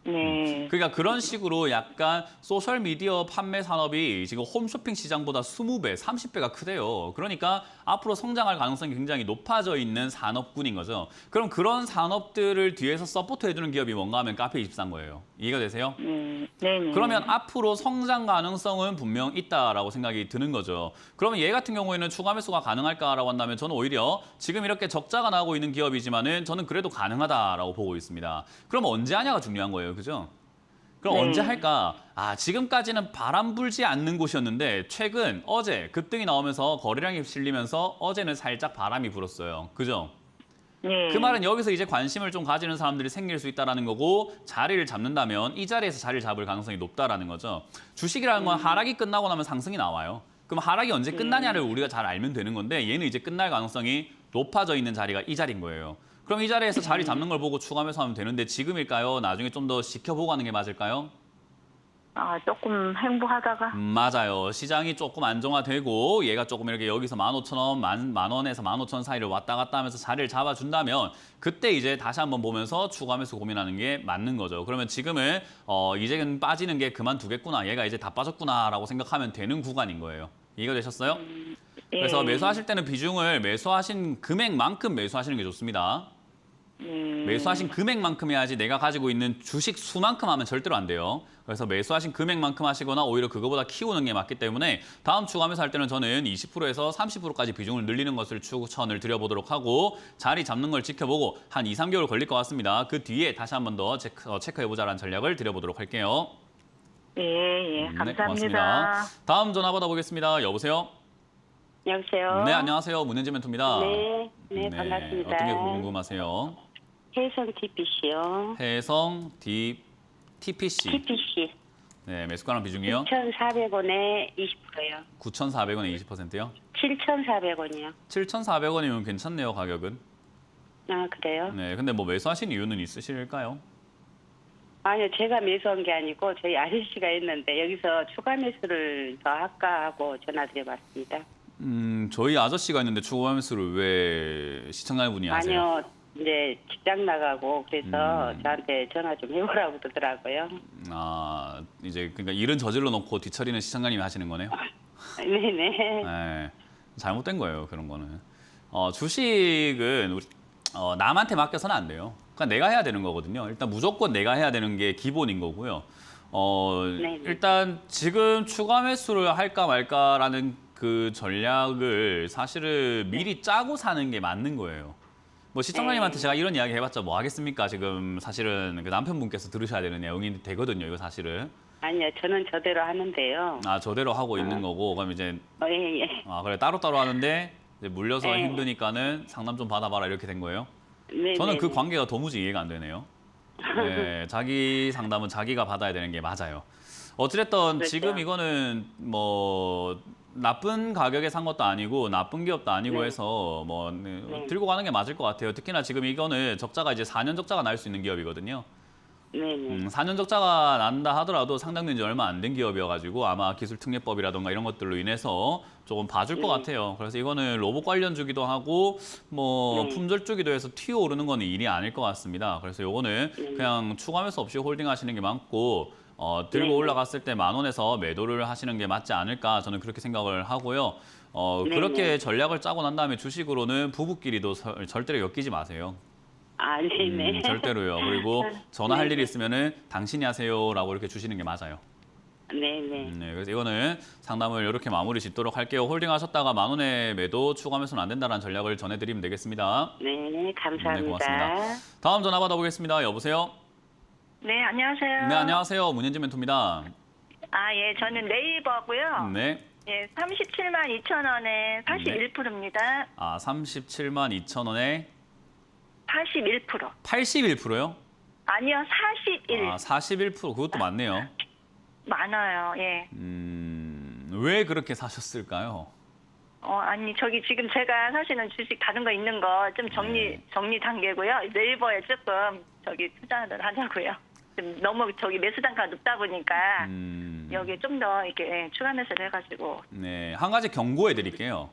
네. 그러니까 그런 식으로 약간 소셜 미디어 판매 산업이 지금 홈쇼핑 시장보다 20배, 30배가 크대요. 그러니까 앞으로 성장할 가능성이 굉장히 높아져 있는 산업군인 거죠. 그럼 그런 산업들을 뒤에서 서포트 해주는 기업이 뭔가 하면 카페24인 거예요. 이해가 되세요? 네. 그러면 앞으로 성장 가능성은 분명 있다라고 생각이 드는 거죠. 그러면 얘 같은 경우에는 추가 매수가 가능할까라고 한다면 저는 오히려 지금 이렇게 적자가 나고 있는 기업이지만은 저는 그래도 가능하다라고 보고 있습니다. 그럼 언제 하냐가 중요한 거예요. 그죠? 그럼 네. 언제 할까? 지금까지는 바람 불지 않는 곳이었는데 최근 어제 급등이 나오면서 거래량이 실리면서 어제는 살짝 바람이 불었어요. 그죠? 네. 그 말은 여기서 이제 관심을 좀 가지는 사람들이 생길 수 있다는 거고 자리를 잡는다면 이 자리에서 자리를 잡을 가능성이 높다라는 거죠. 주식이라는 건 하락이 끝나고 나면 상승이 나와요. 그럼 하락이 언제 끝나냐를 우리가 잘 알면 되는 건데 얘는 이제 끝날 가능성이 높아져 있는 자리가 이 자리인 거예요. 그럼 이 자리에서 자리 잡는 걸 보고 추가 매수하면 되는데 지금일까요? 나중에 좀 더 지켜보고 하는 게 맞을까요? 조금 행보하다가. 맞아요. 시장이 조금 안정화되고 얘가 조금 이렇게 여기서 15,000원, 만 원에서 15,000원 사이를 왔다 갔다 하면서 자리를 잡아준다면 그때 이제 다시 한번 보면서 추가 매수 고민하는 게 맞는 거죠. 그러면 지금은 이제는 빠지는 게 그만두겠구나. 얘가 이제 다 빠졌구나라고 생각하면 되는 구간인 거예요. 이해가 되셨어요? 그래서 매수하실 때는 비중을 매수하신 금액만큼 매수하시는 게 좋습니다. 매수하신 금액만큼 해야지 내가 가지고 있는 주식 수만큼 하면 절대로 안 돼요. 그래서 매수하신 금액만큼 하시거나 오히려 그거보다 키우는 게 맞기 때문에 다음 추가 매수 할 때는 저는 20%에서 30%까지 비중을 늘리는 것을 추천을 드려보도록 하고 자리 잡는 걸 지켜보고 한 2, 3개월 걸릴 것 같습니다. 그 뒤에 다시 한 번 더 체크해보자라는 전략을 드려보도록 할게요. 예, 네, 감사합니다. 고맙습니다. 다음 전화 받아보겠습니다. 여보세요? 여보세요? 네, 안녕하세요. 문현진 멘토입니다. 네, 반갑습니다. 어떤 게 궁금하세요? 해성 TPC요. 해성 TPC. TPC. 네, 매수가랑 비중이요? 9,400원에 20%요. 9,400원에 20%요? 7,400원이요. 7,400원이면 괜찮네요, 가격은. 그래요? 네, 근데 뭐 매수하신 이유는 있으실까요? 아니요, 제가 매수한 게 아니고 저희 아저씨가 있는데 여기서 추가 매수를 더 할까 하고 전화드려봤습니다. 저희 아저씨가 있는데 추가 매수를 왜 시청자분이 하세요? 아니요, 이제 직장 나가고 그래서 저한테 전화 좀 해보라고 그러더라고요. 이제 그러니까 일은 저질러 놓고 뒤처리는 시청자님이 하시는 거네요? 네네. 네, 잘못된 거예요, 그런 거는. 주식은 우리 남한테 맡겨서는 안 돼요. 그러니까 내가 해야 되는 거거든요. 일단 무조건 내가 해야 되는 게 기본인 거고요. 네네. 일단 지금 추가 매수를 할까 말까라는 그 전략을 사실은 미리 짜고 사는 게 맞는 거예요. 뭐 시청자님한테 제가 이런 이야기 해봤자 뭐 하겠습니까? 지금 사실은 그 남편분께서 들으셔야 되는 내용이 되거든요. 이거 사실은. 아니요, 저는 저대로 하는데요. 저대로 하고 있는 거고 그럼 이제 예. 그래 따로따로 하는데 이제 물려서 네. 힘드니까는 상담 좀 받아봐라 이렇게 된 거예요. 네, 저는 네, 그 네. 관계가 도무지 이해가 안 되네요. 네, 자기 상담은 자기가 받아야 되는 게 맞아요. 어찌됐든 그렇죠. 지금 이거는 뭐 나쁜 가격에 산 것도 아니고 나쁜 기업도 아니고 네. 해서 뭐 들고 가는 게 맞을 것 같아요. 특히나 지금 이거는 적자가 이제 4년 적자가 날 수 있는 기업이거든요. 네네. 4년 적자가 난다 하더라도 상장된 지 얼마 안 된 기업이어가지고 아마 기술특례법이라던가 이런 것들로 인해서 조금 봐줄 것 같아요. 그래서 이거는 로봇 관련 주기도 하고 뭐 네. 품절 주기도 해서 튀어오르는 거는 일이 아닐 것 같습니다. 그래서 요거는 그냥 추가매수 없이 홀딩 하시는 게 맞고 들고 네. 올라갔을 때 10,000원에서 매도를 하시는 게 맞지 않을까 저는 그렇게 생각을 하고요. 네, 그렇게 네. 전략을 짜고 난 다음에 주식으로는 부부끼리도 절대로 엮이지 마세요. 아, 네네. 절대로요. 그리고 전화할 일이 있으면은 당신이 하세요라고 이렇게 주시는 게 맞아요. 네네. 네, 그래서 이거는 상담을 이렇게 마무리 짓도록 할게요. 홀딩 하셨다가 10,000원에 매도 추가 매수는 안 된다는 전략을 전해드리면 되겠습니다. 네, 감사합니다. 네, 고맙습니다. 다음 전화 받아보겠습니다. 여보세요? 네, 안녕하세요. 네, 안녕하세요. 문현진 멘토입니다. 아, 예, 저는 네이버고요. 네. 예, 37만 2천 원에 41%입니다. 37만 2천 원에 41%. 81%요? 아니요, 41. 41%. 그것도 많네요. 많아요. 예. 왜 그렇게 사셨을까요? 아니, 저기 지금 제가 사실은 주식 다른 거 있는 거 좀 정리 단계고요. 네이버에 조금 저기 투자를 하자고요. 지금 너무 저기 매수 단가가 높다 보니까 여기 좀 더 이렇게 추가 매수를 해가지고. 네, 한 가지 경고해 드릴게요.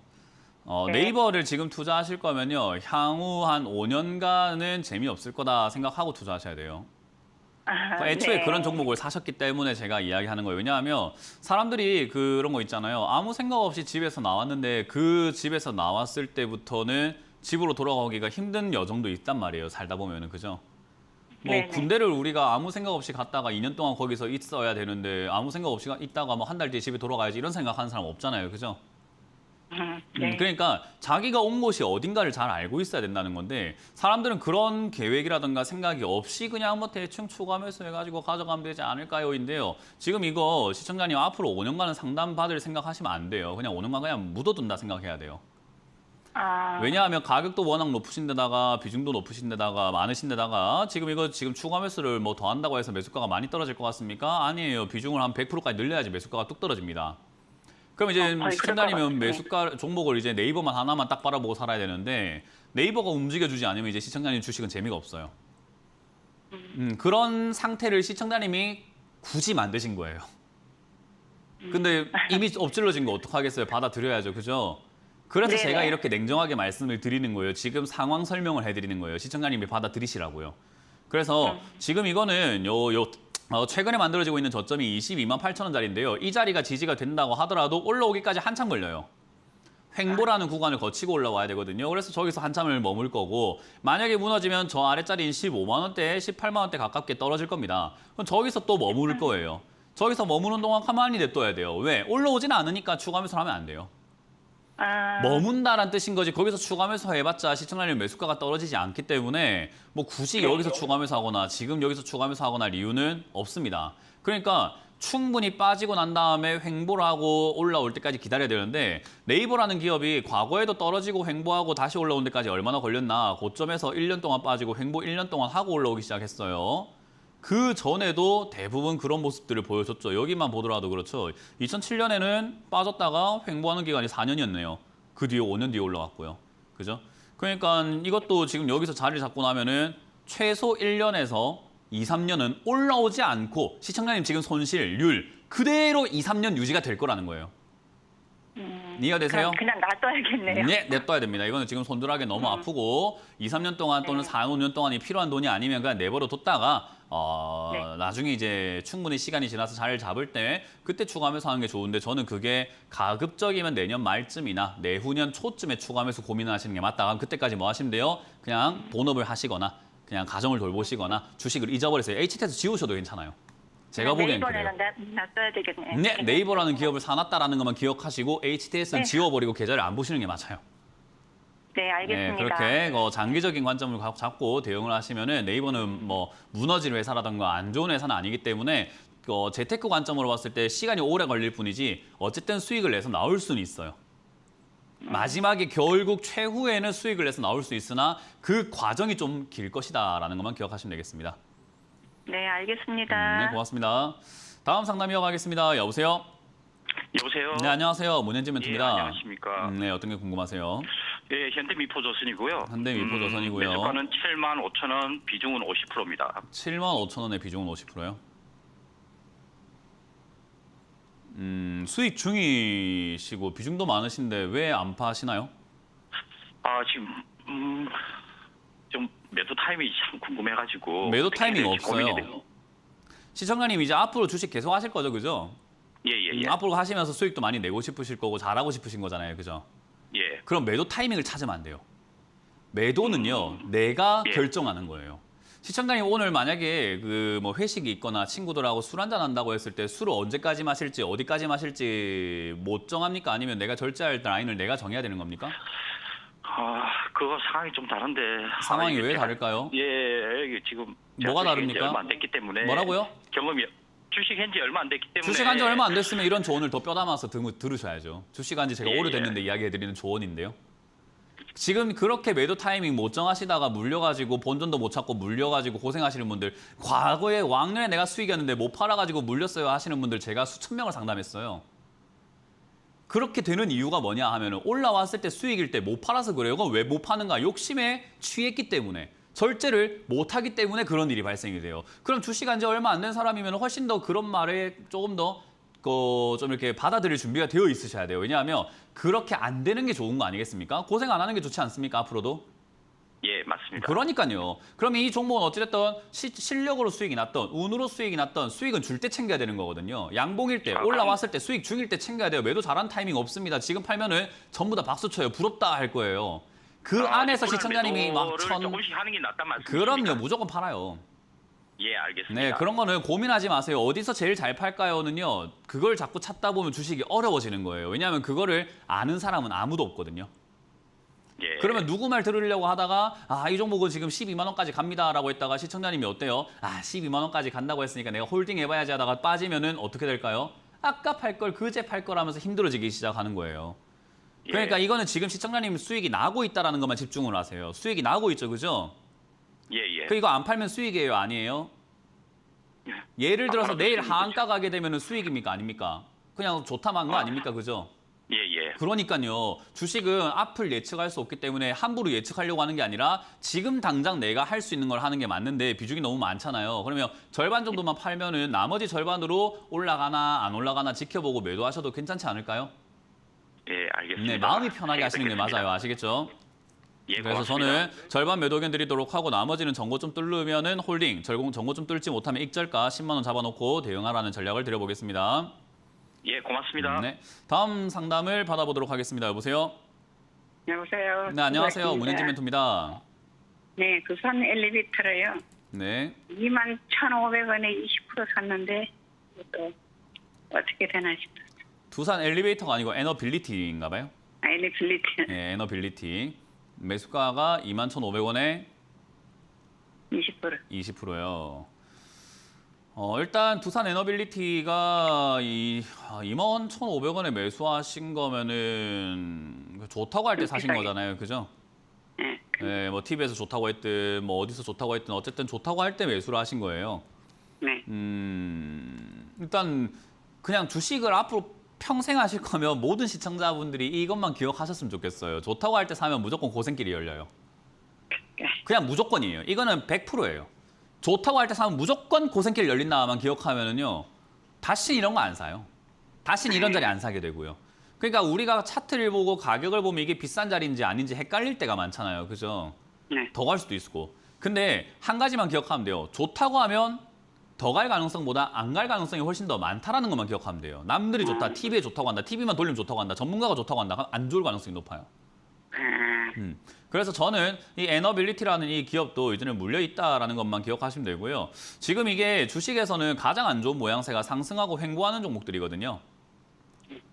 네. 네이버를 지금 투자하실 거면요. 향후 한 5년간은 재미없을 거다 생각하고 투자하셔야 돼요. 애초에 네. 그런 종목을 사셨기 때문에 제가 이야기하는 거예요. 왜냐하면 사람들이 그런 거 있잖아요. 아무 생각 없이 집에서 나왔는데 그 집에서 나왔을 때부터는 집으로 돌아가기가 힘든 여정도 있단 말이에요. 살다 보면은 그죠? 뭐 네네. 군대를 우리가 아무 생각 없이 갔다가 2년 동안 거기서 있어야 되는데 아무 생각 없이 있다가 뭐 한 달 뒤에 집에 돌아가야지 이런 생각하는 사람 없잖아요. 그죠? 네. 그러니까 자기가 온 곳이 어딘가를 잘 알고 있어야 된다는 건데 사람들은 그런 계획이라든가 생각이 없이 그냥 뭐 대충 추가 매수해가지고 가져가면 되지 않을까요인데요. 지금 이거 시청자님 앞으로 5년간은 상담받을 생각하시면 안 돼요. 그냥 5년간 그냥 묻어둔다 생각해야 돼요. 아, 왜냐하면 가격도 워낙 높으신 데다가 비중도 높으신 데다가 많으신 데다가 지금 추가 매수를 뭐 더 한다고 해서 매수가가 많이 떨어질 것 같습니까? 아니에요. 비중을 한 100%까지 늘려야지 매수가가 뚝 떨어집니다. 그럼 이제 거의 시청자님은 그럴 것 같아요. 매수가 종목을 이제 네이버만 하나만 딱 바라보고 살아야 되는데 네이버가 움직여주지 않으면 이제 시청자님 주식은 재미가 없어요. 그런 상태를 시청자님이 굳이 만드신 거예요. 근데 이미 엎질러진 거 어떡하겠어요? 받아들여야죠. 그죠? 그래서 네네. 제가 이렇게 냉정하게 말씀을 드리는 거예요. 지금 상황 설명을 해드리는 거예요. 시청자님이 받아들이시라고요. 그래서 지금 이거는 최근에 만들어지고 있는 저점이 22만 8천 원짜리인데요. 이 자리가 지지가 된다고 하더라도 올라오기까지 한참 걸려요. 횡보라는 구간을 거치고 올라와야 되거든요. 그래서 저기서 한참을 머물 거고 만약에 무너지면 저 아래자리인 15만 원대, 18만 원대 가깝게 떨어질 겁니다. 그럼 저기서 또 머무를 거예요. 저기서 머무는 동안 가만히 냅둬야 돼요. 왜? 올라오지는 않으니까 추가 매수를 하면 안 돼요. 아, 머문다라는 뜻인 거지 거기서 추가 매수 해봤자 시청자님 매수가가 떨어지지 않기 때문에 뭐 굳이 여기서 추가 매수하거나 지금 여기서 추가 매수하거나 이유는 없습니다. 그러니까 충분히 빠지고 난 다음에 횡보를 하고 올라올 때까지 기다려야 되는데 네이버라는 기업이 과거에도 떨어지고 횡보하고 다시 올라온 데까지 얼마나 걸렸나 고점에서 1년 동안 빠지고 횡보 1년 동안 하고 올라오기 시작했어요. 그 전에도 대부분 그런 모습들을 보여줬죠. 여기만 보더라도 그렇죠. 2007년에는 빠졌다가 횡보하는 기간이 4년이었네요. 그 뒤에 5년 뒤에 올라갔고요. 그죠? 그러니까 이것도 지금 여기서 자리를 잡고 나면은 최소 1년에서 2, 3년은 올라오지 않고 시청자님 지금 손실률 그대로 2, 3년 유지가 될 거라는 거예요. 이해가 되세요? 그냥 놔둬야겠네요. 네, 냅둬야 됩니다. 이거는 지금 손들하기 너무 아프고 2, 3년 동안 또는 4, 5년 동안이 필요한 돈이 아니면 그냥 내버려 뒀다가 네. 나중에 이제 충분히 시간이 지나서 자리를 잡을 때 그때 추가매수 하는 게 좋은데 저는 그게 가급적이면 내년 말쯤이나 내후년 초쯤에 추가매수 고민하시는 게 맞다. 그럼 그때까지 뭐 하시면 돼요? 그냥 본업을 하시거나 그냥 가정을 돌보시거나 주식을 잊어버리세요. HTS 지우셔도 괜찮아요. 제가 보기엔 그래요. 네이버는 놔둬야 되겠네요. 네, 네이버라는 기업을 사놨다라는 것만 기억하시고 HTS는 네. 지워버리고 계좌를 안 보시는 게 맞아요. 네, 알겠습니다. 네, 그렇게 장기적인 관점을 잡고 대응을 하시면은 네이버는 뭐 무너질 회사라든가 안 좋은 회사는 아니기 때문에 재테크 관점으로 봤을 때 시간이 오래 걸릴 뿐이지 어쨌든 수익을 내서 나올 수는 있어요. 마지막에 결국 최후에는 수익을 내서 나올 수 있으나 그 과정이 좀 길 것이다라는 것만 기억하시면 되겠습니다. 네, 알겠습니다. 네, 고맙습니다. 다음 상담 이어가겠습니다. 여보세요? 여보세요. 네, 안녕하세요. 문현진 예, 멘토입니다. 안녕하십니까. 네, 어떤 게 궁금하세요? 예, 현대미포조선이고요. 현대미포조선이고요. 매수가는 75,000원, 비중은 50%입니다. 75,000원에 비중은 50%요. 수익 중이시고 비중도 많으신데 왜 안 파시나요? 지금 좀 매도 타이밍이 참 궁금해가지고. 매도 타이밍 굉장히 없어요. 고민이 돼요. 시청자님 이제 앞으로 주식 계속 하실 거죠, 그죠? 예. 앞으로 하시면서 수익도 많이 내고 싶으실 거고 잘하고 싶으신 거잖아요, 그죠? 예. 그럼 매도 타이밍을 찾으면 안 돼요. 매도는요, 내가 예. 결정하는 거예요. 시청자님 오늘 만약에 그 뭐 회식이 있거나 친구들하고 술 한잔 한다고 했을 때 술을 언제까지 마실지 어디까지 마실지 못 정합니까? 아니면 내가 절제할 라인을 내가 정해야 되는 겁니까? 그거 상황이 좀 다른데. 상황이 이게 왜 제가- 다를까요? 예, 이게 지금 뭐가 제가 주식한 지 다릅니까? 얼마 안 됐기 때문에. 뭐라고요? 경험이 주식한 지 얼마 안 됐기 때문에. 주식한 지 얼마 안 됐으면 이런 조언을 더 뼈담아서 들으셔야죠. 주식한 지 제가 예, 오래됐는데 이야기해드리는 조언인데요. 지금 그렇게 매도 타이밍 못 정하시다가 물려가지고 본전도 못 찾고 물려가지고 고생하시는 분들, 과거에 왕년에 내가 수익이었는데 못 팔아가지고 물렸어요 하시는 분들 제가 수천 명을 상담했어요. 그렇게 되는 이유가 뭐냐 하면은 올라왔을 때 수익일 때 못 팔아서 그래요. 그건 왜 못 파는가? 욕심에 취했기 때문에. 절제를 못하기 때문에 그런 일이 발생이 돼요. 그럼 주식한 지 얼마 안 된 사람이면 훨씬 더 그런 말에 조금 더 좀 이렇게 받아들일 준비가 되어 있으셔야 돼요. 왜냐하면 그렇게 안 되는 게 좋은 거 아니겠습니까? 고생 안 하는 게 좋지 않습니까? 앞으로도. 예, 맞습니다. 그러니까요. 그럼 이 종목은 어찌됐든 실력으로 수익이 났던 운으로 수익이 났던 수익은 줄 때 챙겨야 되는 거거든요. 양봉일 때 올라왔을 때 수익 중일 때 챙겨야 돼요. 매도 잘한 타이밍 없습니다. 지금 팔면은 전부 다 박수 쳐요. 부럽다 할 거예요. 그 안에서 오늘 시청자님이 막 매도를 조금씩 하는 게 낫단 말씀이십니까? 그럼요. 무조건 팔아요. 예, 알겠습니다. 네, 그런 거는 고민하지 마세요. 어디서 제일 잘 팔까요는요. 그걸 자꾸 찾다 보면 주식이 어려워지는 거예요. 왜냐하면 그거를 아는 사람은 아무도 없거든요. 예. 그러면 누구 말 들으려고 하다가 이 종목은 지금 12만 원까지 갑니다라고 했다가 시청자님이 어때요? 12만 원까지 간다고 했으니까 내가 홀딩 해봐야지 하다가 빠지면은 어떻게 될까요? 아까 팔 걸 그제 팔 걸 하면서 힘들어지기 시작하는 거예요. 그러니까 이거는 지금 시청자님 수익이 나고 있다라는 것만 집중을 하세요. 수익이 나고 있죠, 그죠? 예. 그 이거 안 팔면 수익이에요, 아니에요? 예를 들어서 내일 하한가 가게 되면 수익입니까, 아닙니까? 그냥 좋다만 거 아닙니까, 그죠? 예. 그러니까요. 주식은 앞을 예측할 수 없기 때문에 함부로 예측하려고 하는 게 아니라 지금 당장 내가 할 수 있는 걸 하는 게 맞는데 비중이 너무 많잖아요. 그러면 절반 정도만 팔면은 나머지 절반으로 올라가나 안 올라가나 지켜보고 매도하셔도 괜찮지 않을까요? 예, 알겠습니다. 네, 마음이 편하게 하시는 게 맞아요. 아시겠죠? 예, 그래서 고맙습니다. 저는 절반 매도 의견 드리도록 하고 나머지는 정고 좀 뚫으면은 홀딩, 정고 좀 뚫지 못하면 익절가 10만 원 잡아놓고 대응하라는 전략을 드려보겠습니다. 예, 고맙습니다. 네, 다음 상담을 받아보도록 하겠습니다. 여보세요? 여보세요. 네, 안녕하세요. 수고하십니다. 문현진 멘토입니다. 네, 두산 엘리베이터로요. 네. 21,500원에 20% 샀는데 또 어떻게 되나 싶어요. 두산 엘리베이터가 아니고 에너빌리티인가 봐요. 엘리빌리티. 네, 에너빌리티. 매수가가 21,500원에 20%. 20%요. 일단 두산 에너빌리티가 21,500원에 매수하신 거면은 좋다고 할 때 사신 비싸게. 거잖아요. 그죠? 네. 네, 뭐 TV에서 좋다고 했든 뭐 어디서 좋다고 했든 어쨌든 좋다고 할 때 매수를 하신 거예요. 네. 일단 그냥 주식을 앞으로 평생 하실 거면 모든 시청자분들이 이것만 기억하셨으면 좋겠어요. 좋다고 할 때 사면 무조건 고생길이 열려요. 그냥 무조건이에요. 이거는 100%예요. 좋다고 할 때 사면 무조건 고생길 열린다만 기억하면은요. 다시 이런 거 안 사요. 다시 이런 자리 안 사게 되고요. 그러니까 우리가 차트를 보고 가격을 보면 이게 비싼 자리인지 아닌지 헷갈릴 때가 많잖아요. 그죠? 네. 더 갈 수도 있고. 근데 한 가지만 기억하면 돼요. 좋다고 하면 더 갈 가능성보다 안 갈 가능성이 훨씬 더 많다라는 것만 기억하면 돼요. 남들이 좋다, TV에 좋다고 한다, TV만 돌리면 좋다고 한다, 전문가가 좋다고 한다, 그럼 안 좋을 가능성이 높아요. 그래서 저는 이 에너빌리티라는 이 기업도 이전에 물려 있다라는 것만 기억하시면 되고요. 지금 이게 주식에서는 가장 안 좋은 모양새가 상승하고 횡보하는 종목들이거든요.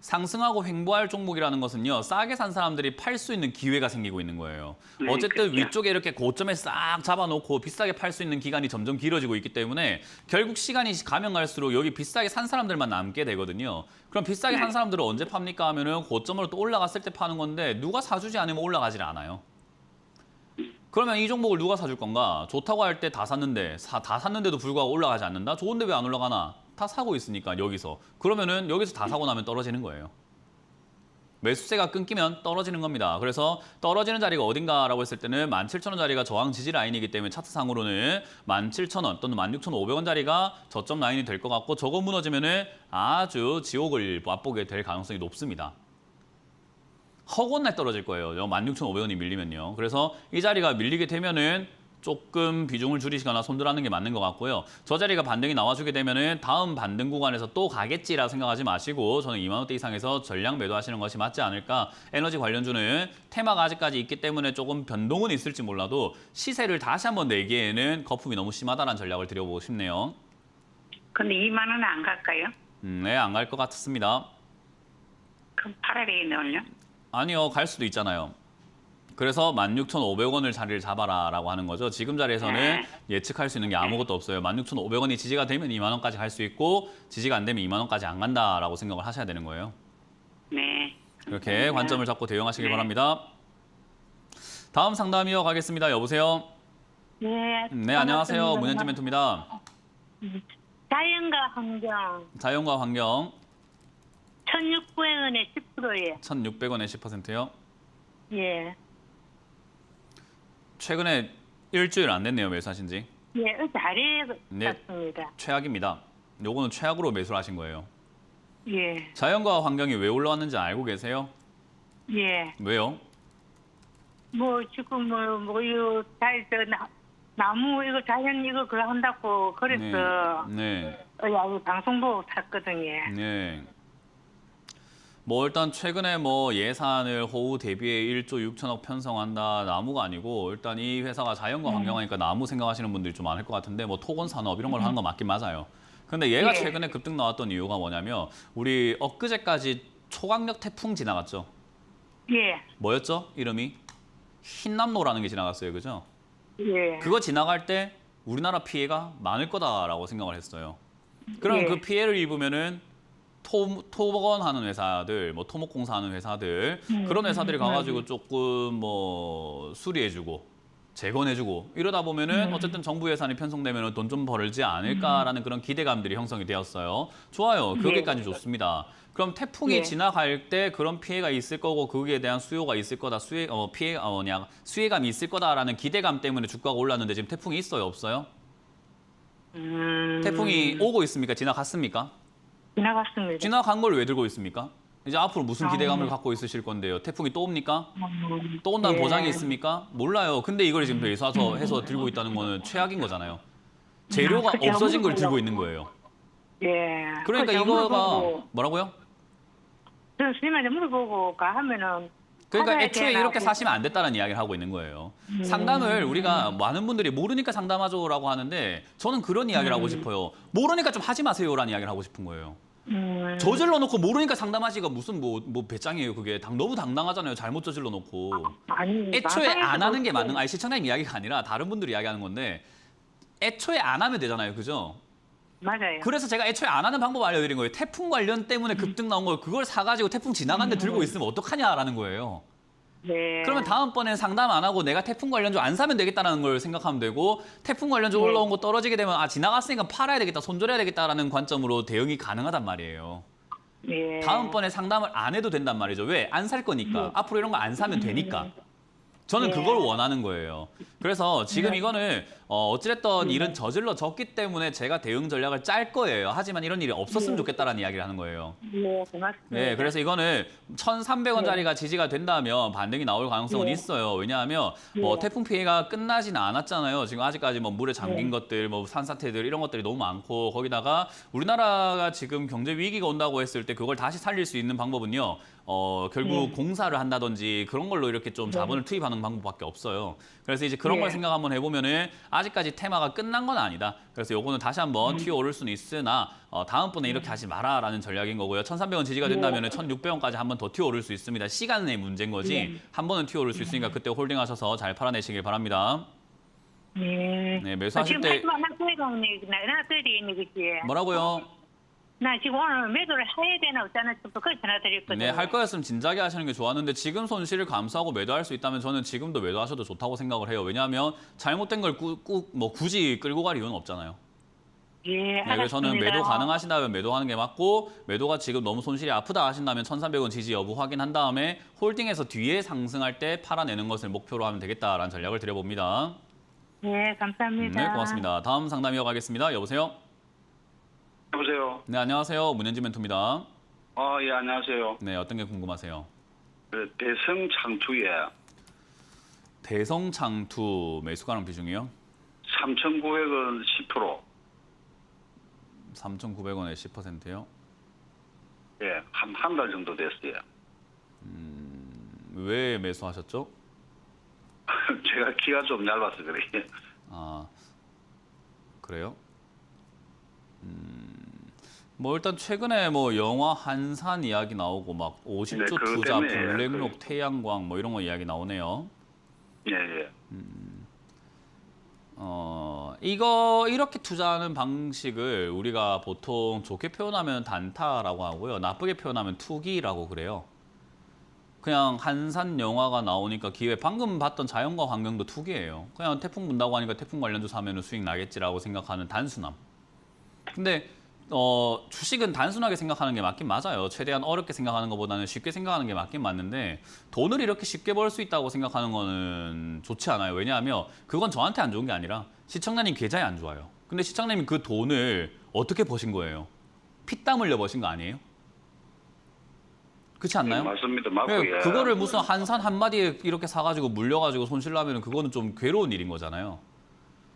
상승하고 횡보할 종목이라는 것은요. 싸게 산 사람들이 팔 수 있는 기회가 생기고 있는 거예요. 어쨌든 그렇죠. 위쪽에 이렇게 고점에 싹 잡아놓고 비싸게 팔 수 있는 기간이 점점 길어지고 있기 때문에 결국 시간이 가면 갈수록 여기 비싸게 산 사람들만 남게 되거든요. 그럼 비싸게 산 사람들은 언제 팝니까 하면은 고점으로 또 올라갔을 때 파는 건데 누가 사주지 않으면 올라가질 않아요. 그러면 이 종목을 누가 사줄 건가? 좋다고 할 때 다 샀는데 다 샀는데도 불구하고 올라가지 않는다? 좋은데 왜 안 올라가나? 다 사고 있으니까 여기서. 그러면은 여기서 다 사고 나면 떨어지는 거예요. 매수세가 끊기면 떨어지는 겁니다. 그래서 떨어지는 자리가 어딘가라고 했을 때는 17,000원 자리가 저항 지지 라인이기 때문에 차트상으로는 17,000원 또는 16,500원 자리가 저점 라인이 될 것 같고 저거 무너지면은 아주 지옥을 맛보게 될 가능성이 높습니다. 허곤날 떨어질 거예요. 16,500원이 밀리면요. 그래서 이 자리가 밀리게 되면은 조금 비중을 줄이시거나 손절하는 게 맞는 것 같고요. 저 자리가 반등이 나와주게 되면은 다음 반등 구간에서 또 가겠지라 생각하지 마시고 저는 2만 원대 이상에서 전량 매도하시는 것이 맞지 않을까. 에너지 관련주는 테마가 아직까지 있기 때문에 조금 변동은 있을지 몰라도 시세를 다시 한번 내기에는 거품이 너무 심하다는 전략을 드려보고 싶네요. 근데 2만 원은 안 갈까요? 네, 안 갈 것 같습니다. 그럼 팔아야 되겠네요. 아니요, 갈 수도 있잖아요. 그래서 16,500원을 자리를 잡아라라고 하는 거죠. 지금 자리에서는 예측할 수 있는 게 아무것도 없어요. 16,500원이 지지가 되면 2만 원까지 갈 수 있고 지지가 안 되면 2만 원까지 안 간다라고 생각을 하셔야 되는 거예요. 네. 이렇게 관점을 잡고 대응하시길 바랍니다. 다음 상담 이어가겠습니다. 여보세요? 네. 네, 안녕하세요. 문현진 멘토입니다. 자연과 환경 자연과 환경 1,600원에 10%예요. 1,600원에 10%요. 예. 최근에 일주일 안 됐네요. 매수하신 지. 예, 자리에 네. 샀습니다. 최악입니다. 요거는 최악으로 매수를 하신 거예요. 예. 자연과 환경이 왜 올라왔는지 알고 계세요? 예. 왜요? 뭐 지금 이거 나무 이거 자연 이거 그거 한다고 그래서 네. 방송 보고 샀거든요. 네. 뭐 일단 최근에 뭐 예산을 호우 대비에 1조 6천억 편성한다 나무가 아니고 일단 이 회사가 자연과 환경하니까 나무 생각하시는 분들이 좀 많을 것 같은데 뭐 토건 산업 이런 걸 하는 거 맞긴 맞아요. 근데 얘가 예. 최근에 급등 나왔던 이유가 뭐냐면 우리 엊그제까지 초강력 태풍 지나갔죠. 예. 뭐였죠? 이름이? 흰남노라는 게 지나갔어요. 그죠? 예. 그거 지나갈 때 우리나라 피해가 많을 거다라고 생각을 했어요. 그럼 예. 그 피해를 입으면은 토목원 회사들, 뭐 토목공사 하는 회사들 그런 회사들이 가가지고 조금 뭐 수리해주고 재건해주고 이러다 보면은 어쨌든 정부 예산이 편성되면 돈 좀 벌지 않을까라는 그런 기대감들이 형성이 되었어요. 좋아요. 거기까지 좋습니다. 그럼 태풍이 예. 지나갈 때 그런 피해가 있을 거고 거기에 대한 수요가 있을 거다, 수혜감이 있을 거다라는 기대감 때문에 주가가 올랐는데 지금 태풍이 있어요, 없어요? 태풍이 오고 있습니까? 지나갔습니까? 지나갔습니다. 지나간 걸 왜 들고 있습니까? 이제 앞으로 무슨 기대감을 갖고 있으실 건데요? 태풍이 또 옵니까? 또 온다는 예. 보장이 있습니까? 몰라요. 근데 이걸 지금 해서 들고 있다는 거는 최악인 거잖아요. 재료가 그렇게 없어진 걸 아무것도 들고 있는 거예요. 예. 그러니까 그거 이거가 물어보고, 뭐라고요? 저는 스님한테 물어보고 하면은 그러니까 받아야 애초에 되나 이렇게 하고. 사시면 안 됐다는 이야기를 하고 있는 거예요. 상담을 우리가 많은 분들이 모르니까 상담하죠라고 하는데 저는 그런 이야기를 하고 싶어요. 모르니까 좀 하지 마세요라는 이야기를 하고 싶은 거예요. 저질러 놓고 모르니까 상담하시가 무슨 뭐 배짱이에요. 그게 너무 당당하잖아요. 잘못 저질러 놓고. 아니, 애초에 안 하는 게 방송에서 맞는, 아니 시청자님 이야기가 아니라 다른 분들이 이야기하는 건데 애초에 안 하면 되잖아요. 그죠? 맞아요. 그래서 제가 애초에 안 하는 방법 알려드린 거예요. 태풍 관련 때문에 급등 나온 걸 그걸 사가지고 태풍 지나갔는데 들고 있으면 어떡하냐라는 거예요. 네. 그러면 다음번엔 상담 안 하고 내가 태풍 관련주 안 사면 되겠다는 걸 생각하면 되고 태풍 관련주 올라온 거 떨어지게 되면 지나갔으니까 팔아야 되겠다, 손절해야 되겠다라는 관점으로 대응이 가능하단 말이에요. 예. 다음번에 상담을 안 해도 된단 말이죠. 왜? 안 살 거니까. 앞으로 이런 거 안 사면 되니까. 저는 그걸 원하는 거예요. 그래서 지금 이거는 어찌됐든 일은 저질러졌기 때문에 제가 대응 전략을 짤 거예요. 하지만 이런 일이 없었으면 좋겠다라는 이야기를 하는 거예요. 네, 고맙습니다. 네, 그래서 이거는 1,300원짜리가 지지가 된다면 반등이 나올 가능성은 있어요. 왜냐하면 뭐 태풍 피해가 끝나지는 않았잖아요. 지금 아직까지 뭐 물에 잠긴 것들, 뭐 산사태들 이런 것들이 너무 많고 거기다가 우리나라가 지금 경제 위기가 온다고 했을 때 그걸 다시 살릴 수 있는 방법은요. 결국 공사를 한다든지 그런 걸로 이렇게 좀 자본을 투입하는 방법밖에 없어요. 그래서 이제 그런 걸 생각 한번 해보면은 아직까지 테마가 끝난 건 아니다. 그래서 요거는 다시 한번 튀어오를 수는 있으나 다음번에 이렇게 하지 마라라는 전략인 거고요. 1,300원 지지가 된다면은 1,600원까지 한 번 더 튀어오를 수 있습니다. 시간의 문제인 거지. 한 번은 튀어오를 수 있으니까 그때 홀딩하셔서 잘 팔아내시길 바랍니다. 네. 네, 매수하실 지금 때 하지만 나 드리는 거지. 뭐라고요? 나 지금 오늘 매도를 해야 되나 없잖아 싶어 그 전화드렸거든요. 네, 할 거였으면 진작에 하시는 게 좋았는데 지금 손실을 감수하고 매도할 수 있다면 저는 지금도 매도하셔도 좋다고 생각을 해요. 왜냐하면 잘못된 걸 굳이 끌고 갈 이유는 없잖아요. 예, 네, 알았습니다. 그래서 저는 매도 가능하신다면 매도하는 게 맞고 매도가 지금 너무 손실이 아프다 하신다면 1,300원 지지 여부 확인한 다음에 홀딩해서 뒤에 상승할 때 팔아내는 것을 목표로 하면 되겠다라는 전략을 드려봅니다. 예, 감사합니다. 네, 고맙습니다. 다음 상담 이어가겠습니다. 여보세요? 여보세요. 네, 안녕하세요. 문현진 멘토입니다. 예, 안녕하세요. 네, 어떤 게 궁금하세요? 대성 창투에 대성창투 매수 가능 비중이요? 3,900원 10%. 3,900원에 10%요? 예, 한 달 정도 됐어요. 왜 매수하셨죠? 제가 키가 좀 얇아서 그래요. 아, 그래요? 뭐 일단 최근에 뭐 영화 한산 이야기 나오고 막 50조 네, 그것 투자 때문에 블랙록 태양광 뭐 이런 거 이야기 나오네요. 예, 예. 이거 이렇게 투자하는 방식을 우리가 보통 좋게 표현하면 단타라고 하고요. 나쁘게 표현하면 투기라고 그래요. 그냥 한산 영화가 나오니까 기회, 방금 봤던 자연과 환경도 투기예요. 그냥 태풍 분다고 하니까 태풍 관련주 사면 수익 나겠지라고 생각하는 단순함. 근데 주식은 단순하게 생각하는 게 맞긴 맞아요. 최대한 어렵게 생각하는 것보다는 쉽게 생각하는 게 맞긴 맞는데 돈을 이렇게 쉽게 벌 수 있다고 생각하는 거는 좋지 않아요. 왜냐하면 그건 저한테 안 좋은 게 아니라 시청자님 계좌에 안 좋아요. 근데 시청자님이 그 돈을 어떻게 버신 거예요? 피땀 흘려 버신 거 아니에요? 그렇지 않나요? 네, 맞습니다. 맞고, 네, 예. 그거를 무슨 한산 한마디에 이렇게 사가지고 물려가지고 손실 나면 그거는 좀 괴로운 일인 거잖아요.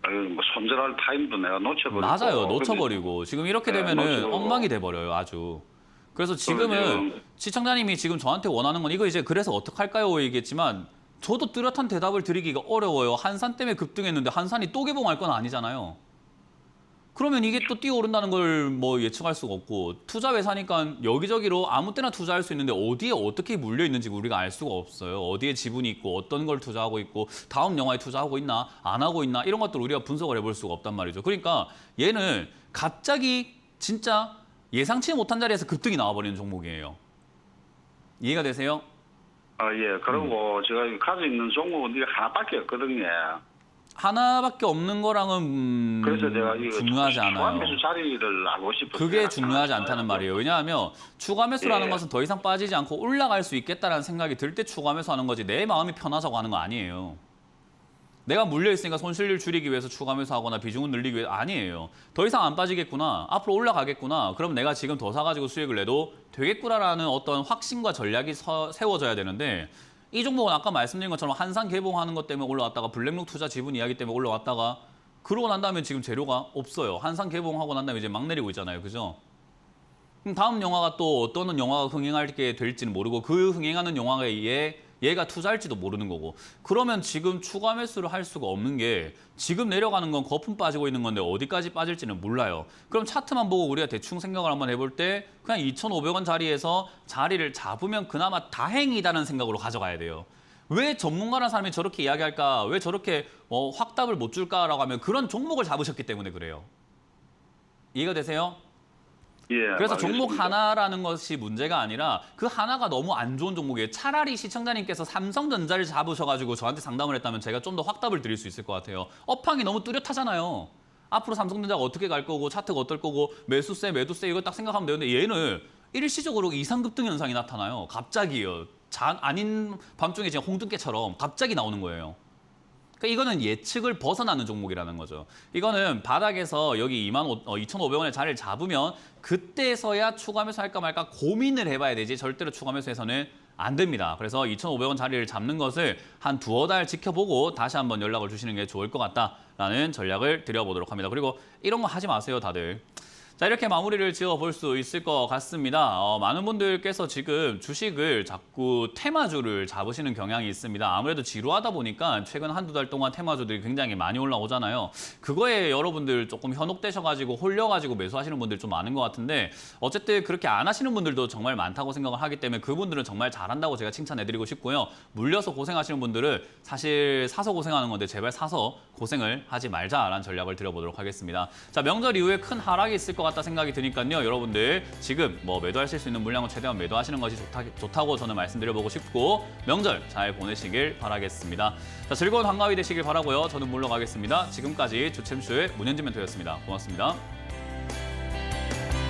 뭐 손절할 타임도 내가 놓쳐버리고. 맞아요. 놓쳐버리고. 지금 이렇게 네, 되면은 놓쳐버리고. 엉망이 돼버려요. 아주. 그래서 지금은 지금- 시청자님이 지금 저한테 원하는 건 이거 이제 그래서 어떡할까요? 얘기했지만 저도 뚜렷한 대답을 드리기가 어려워요. 한산 때문에 급등했는데 한산이 또 개봉할 건 아니잖아요. 그러면 이게 또 뛰어오른다는 걸 뭐 예측할 수가 없고 투자 회사니까 여기저기로 아무 때나 투자할 수 있는데 어디에 어떻게 물려 있는지 우리가 알 수가 없어요. 어디에 지분이 있고 어떤 걸 투자하고 있고 다음 영화에 투자하고 있나 안 하고 있나 이런 것들 우리가 분석을 해볼 수가 없단 말이죠. 그러니까 얘는 갑자기 진짜 예상치 못한 자리에서 급등이 나와버리는 종목이에요. 이해가 되세요? 예. 그리고 제가 가지고 있는 종목은 이게 하나밖에 없거든요. 하나밖에 없는 거랑은 그래서 제가 이거 중요하지 않아요. 추가매수 자리를 알고 싶어요. 그게 중요하지 않다는 말이에요. 왜냐하면 추가 매수라는 예. 것은 더 이상 빠지지 않고 올라갈 수 있겠다라는 생각이 들 때 추가 매수하는 거지 내 마음이 편하자고 하는 거 아니에요. 내가 물려 있으니까 손실을 줄이기 위해서 추가 매수하거나 비중을 늘리기 위해서 아니에요. 더 이상 안 빠지겠구나. 앞으로 올라가겠구나. 그럼 내가 지금 더 사가지고 수익을 내도 되겠구나라는 어떤 확신과 전략이 세워져야 되는데 이 종목은 아까 말씀드린 것처럼 한산 개봉하는 것 때문에 올라왔다가 블랙록 투자 지분 이야기 때문에 올라왔다가 그러고 난 다음에 지금 재료가 없어요. 한산 개봉하고 난 다음에 이제 막 내리고 있잖아요. 그죠? 그럼 다음 영화가 또 어떤 영화가 흥행하게 될지는 모르고 그 흥행하는 영화에 얘가 투자할지도 모르는 거고 그러면 지금 추가 매수를 할 수가 없는 게 지금 내려가는 건 거품 빠지고 있는 건데 어디까지 빠질지는 몰라요. 그럼 차트만 보고 우리가 대충 생각을 한번 해볼 때 그냥 2,500원 자리에서 자리를 잡으면 그나마 다행이다는 생각으로 가져가야 돼요. 왜 전문가라는 사람이 저렇게 이야기할까? 왜 저렇게 확답을 못 줄까라고 하면 그런 종목을 잡으셨기 때문에 그래요. 이해가 되세요? 예. 그래서 알겠습니다. 종목 하나라는 것이 문제가 아니라 그 하나가 너무 안 좋은 종목이에요. 차라리 시청자님께서 삼성전자를 잡으셔가지고 저한테 상담을 했다면 제가 좀 더 확답을 드릴 수 있을 것 같아요. 업황이 너무 뚜렷하잖아요. 앞으로 삼성전자가 어떻게 갈 거고 차트가 어떨 거고 매수세, 매도세 이거 딱 생각하면 되는데 얘는 일시적으로 이상급등 현상이 나타나요. 갑자기요. 아닌 밤중에 그냥 홍등깨처럼 갑자기 나오는 거예요. 그러니까 이거는 예측을 벗어나는 종목이라는 거죠. 이거는 바닥에서 여기 2,500원의 자리를 잡으면 그때서야 추가 매수할까 말까 고민을 해봐야 되지 절대로 추가 매수해서는 안 됩니다. 그래서 2,500원 자리를 잡는 것을 한 두어 달 지켜보고 다시 한번 연락을 주시는 게 좋을 것 같다라는 전략을 드려보도록 합니다. 그리고 이런 거 하지 마세요, 다들. 자, 이렇게 마무리를 지어볼 수 있을 것 같습니다. 많은 분들께서 지금 주식을 자꾸 테마주를 잡으시는 경향이 있습니다. 아무래도 지루하다 보니까 최근 한두 달 동안 테마주들이 굉장히 많이 올라오잖아요. 그거에 여러분들 조금 현혹되셔가지고 홀려가지고 매수하시는 분들 좀 많은 것 같은데 어쨌든 그렇게 안 하시는 분들도 정말 많다고 생각을 하기 때문에 그분들은 정말 잘한다고 제가 칭찬해드리고 싶고요. 물려서 고생하시는 분들은 사실 사서 고생하는 건데 제발 사서 고생을 하지 말자라는 전략을 드려보도록 하겠습니다. 자, 명절 이후에 큰 하락이 있을 것 같다 생각이 드니까요. 여러분들 지금 뭐 매도하실 수 있는 물량은 최대한 매도하시는 것이 좋다고 저는 말씀드려보고 싶고 명절 잘 보내시길 바라겠습니다. 자, 즐거운 한가위 되시길 바라고요. 저는 물러가겠습니다. 지금까지 주챔쇼의 문현진 멘토였습니다. 고맙습니다.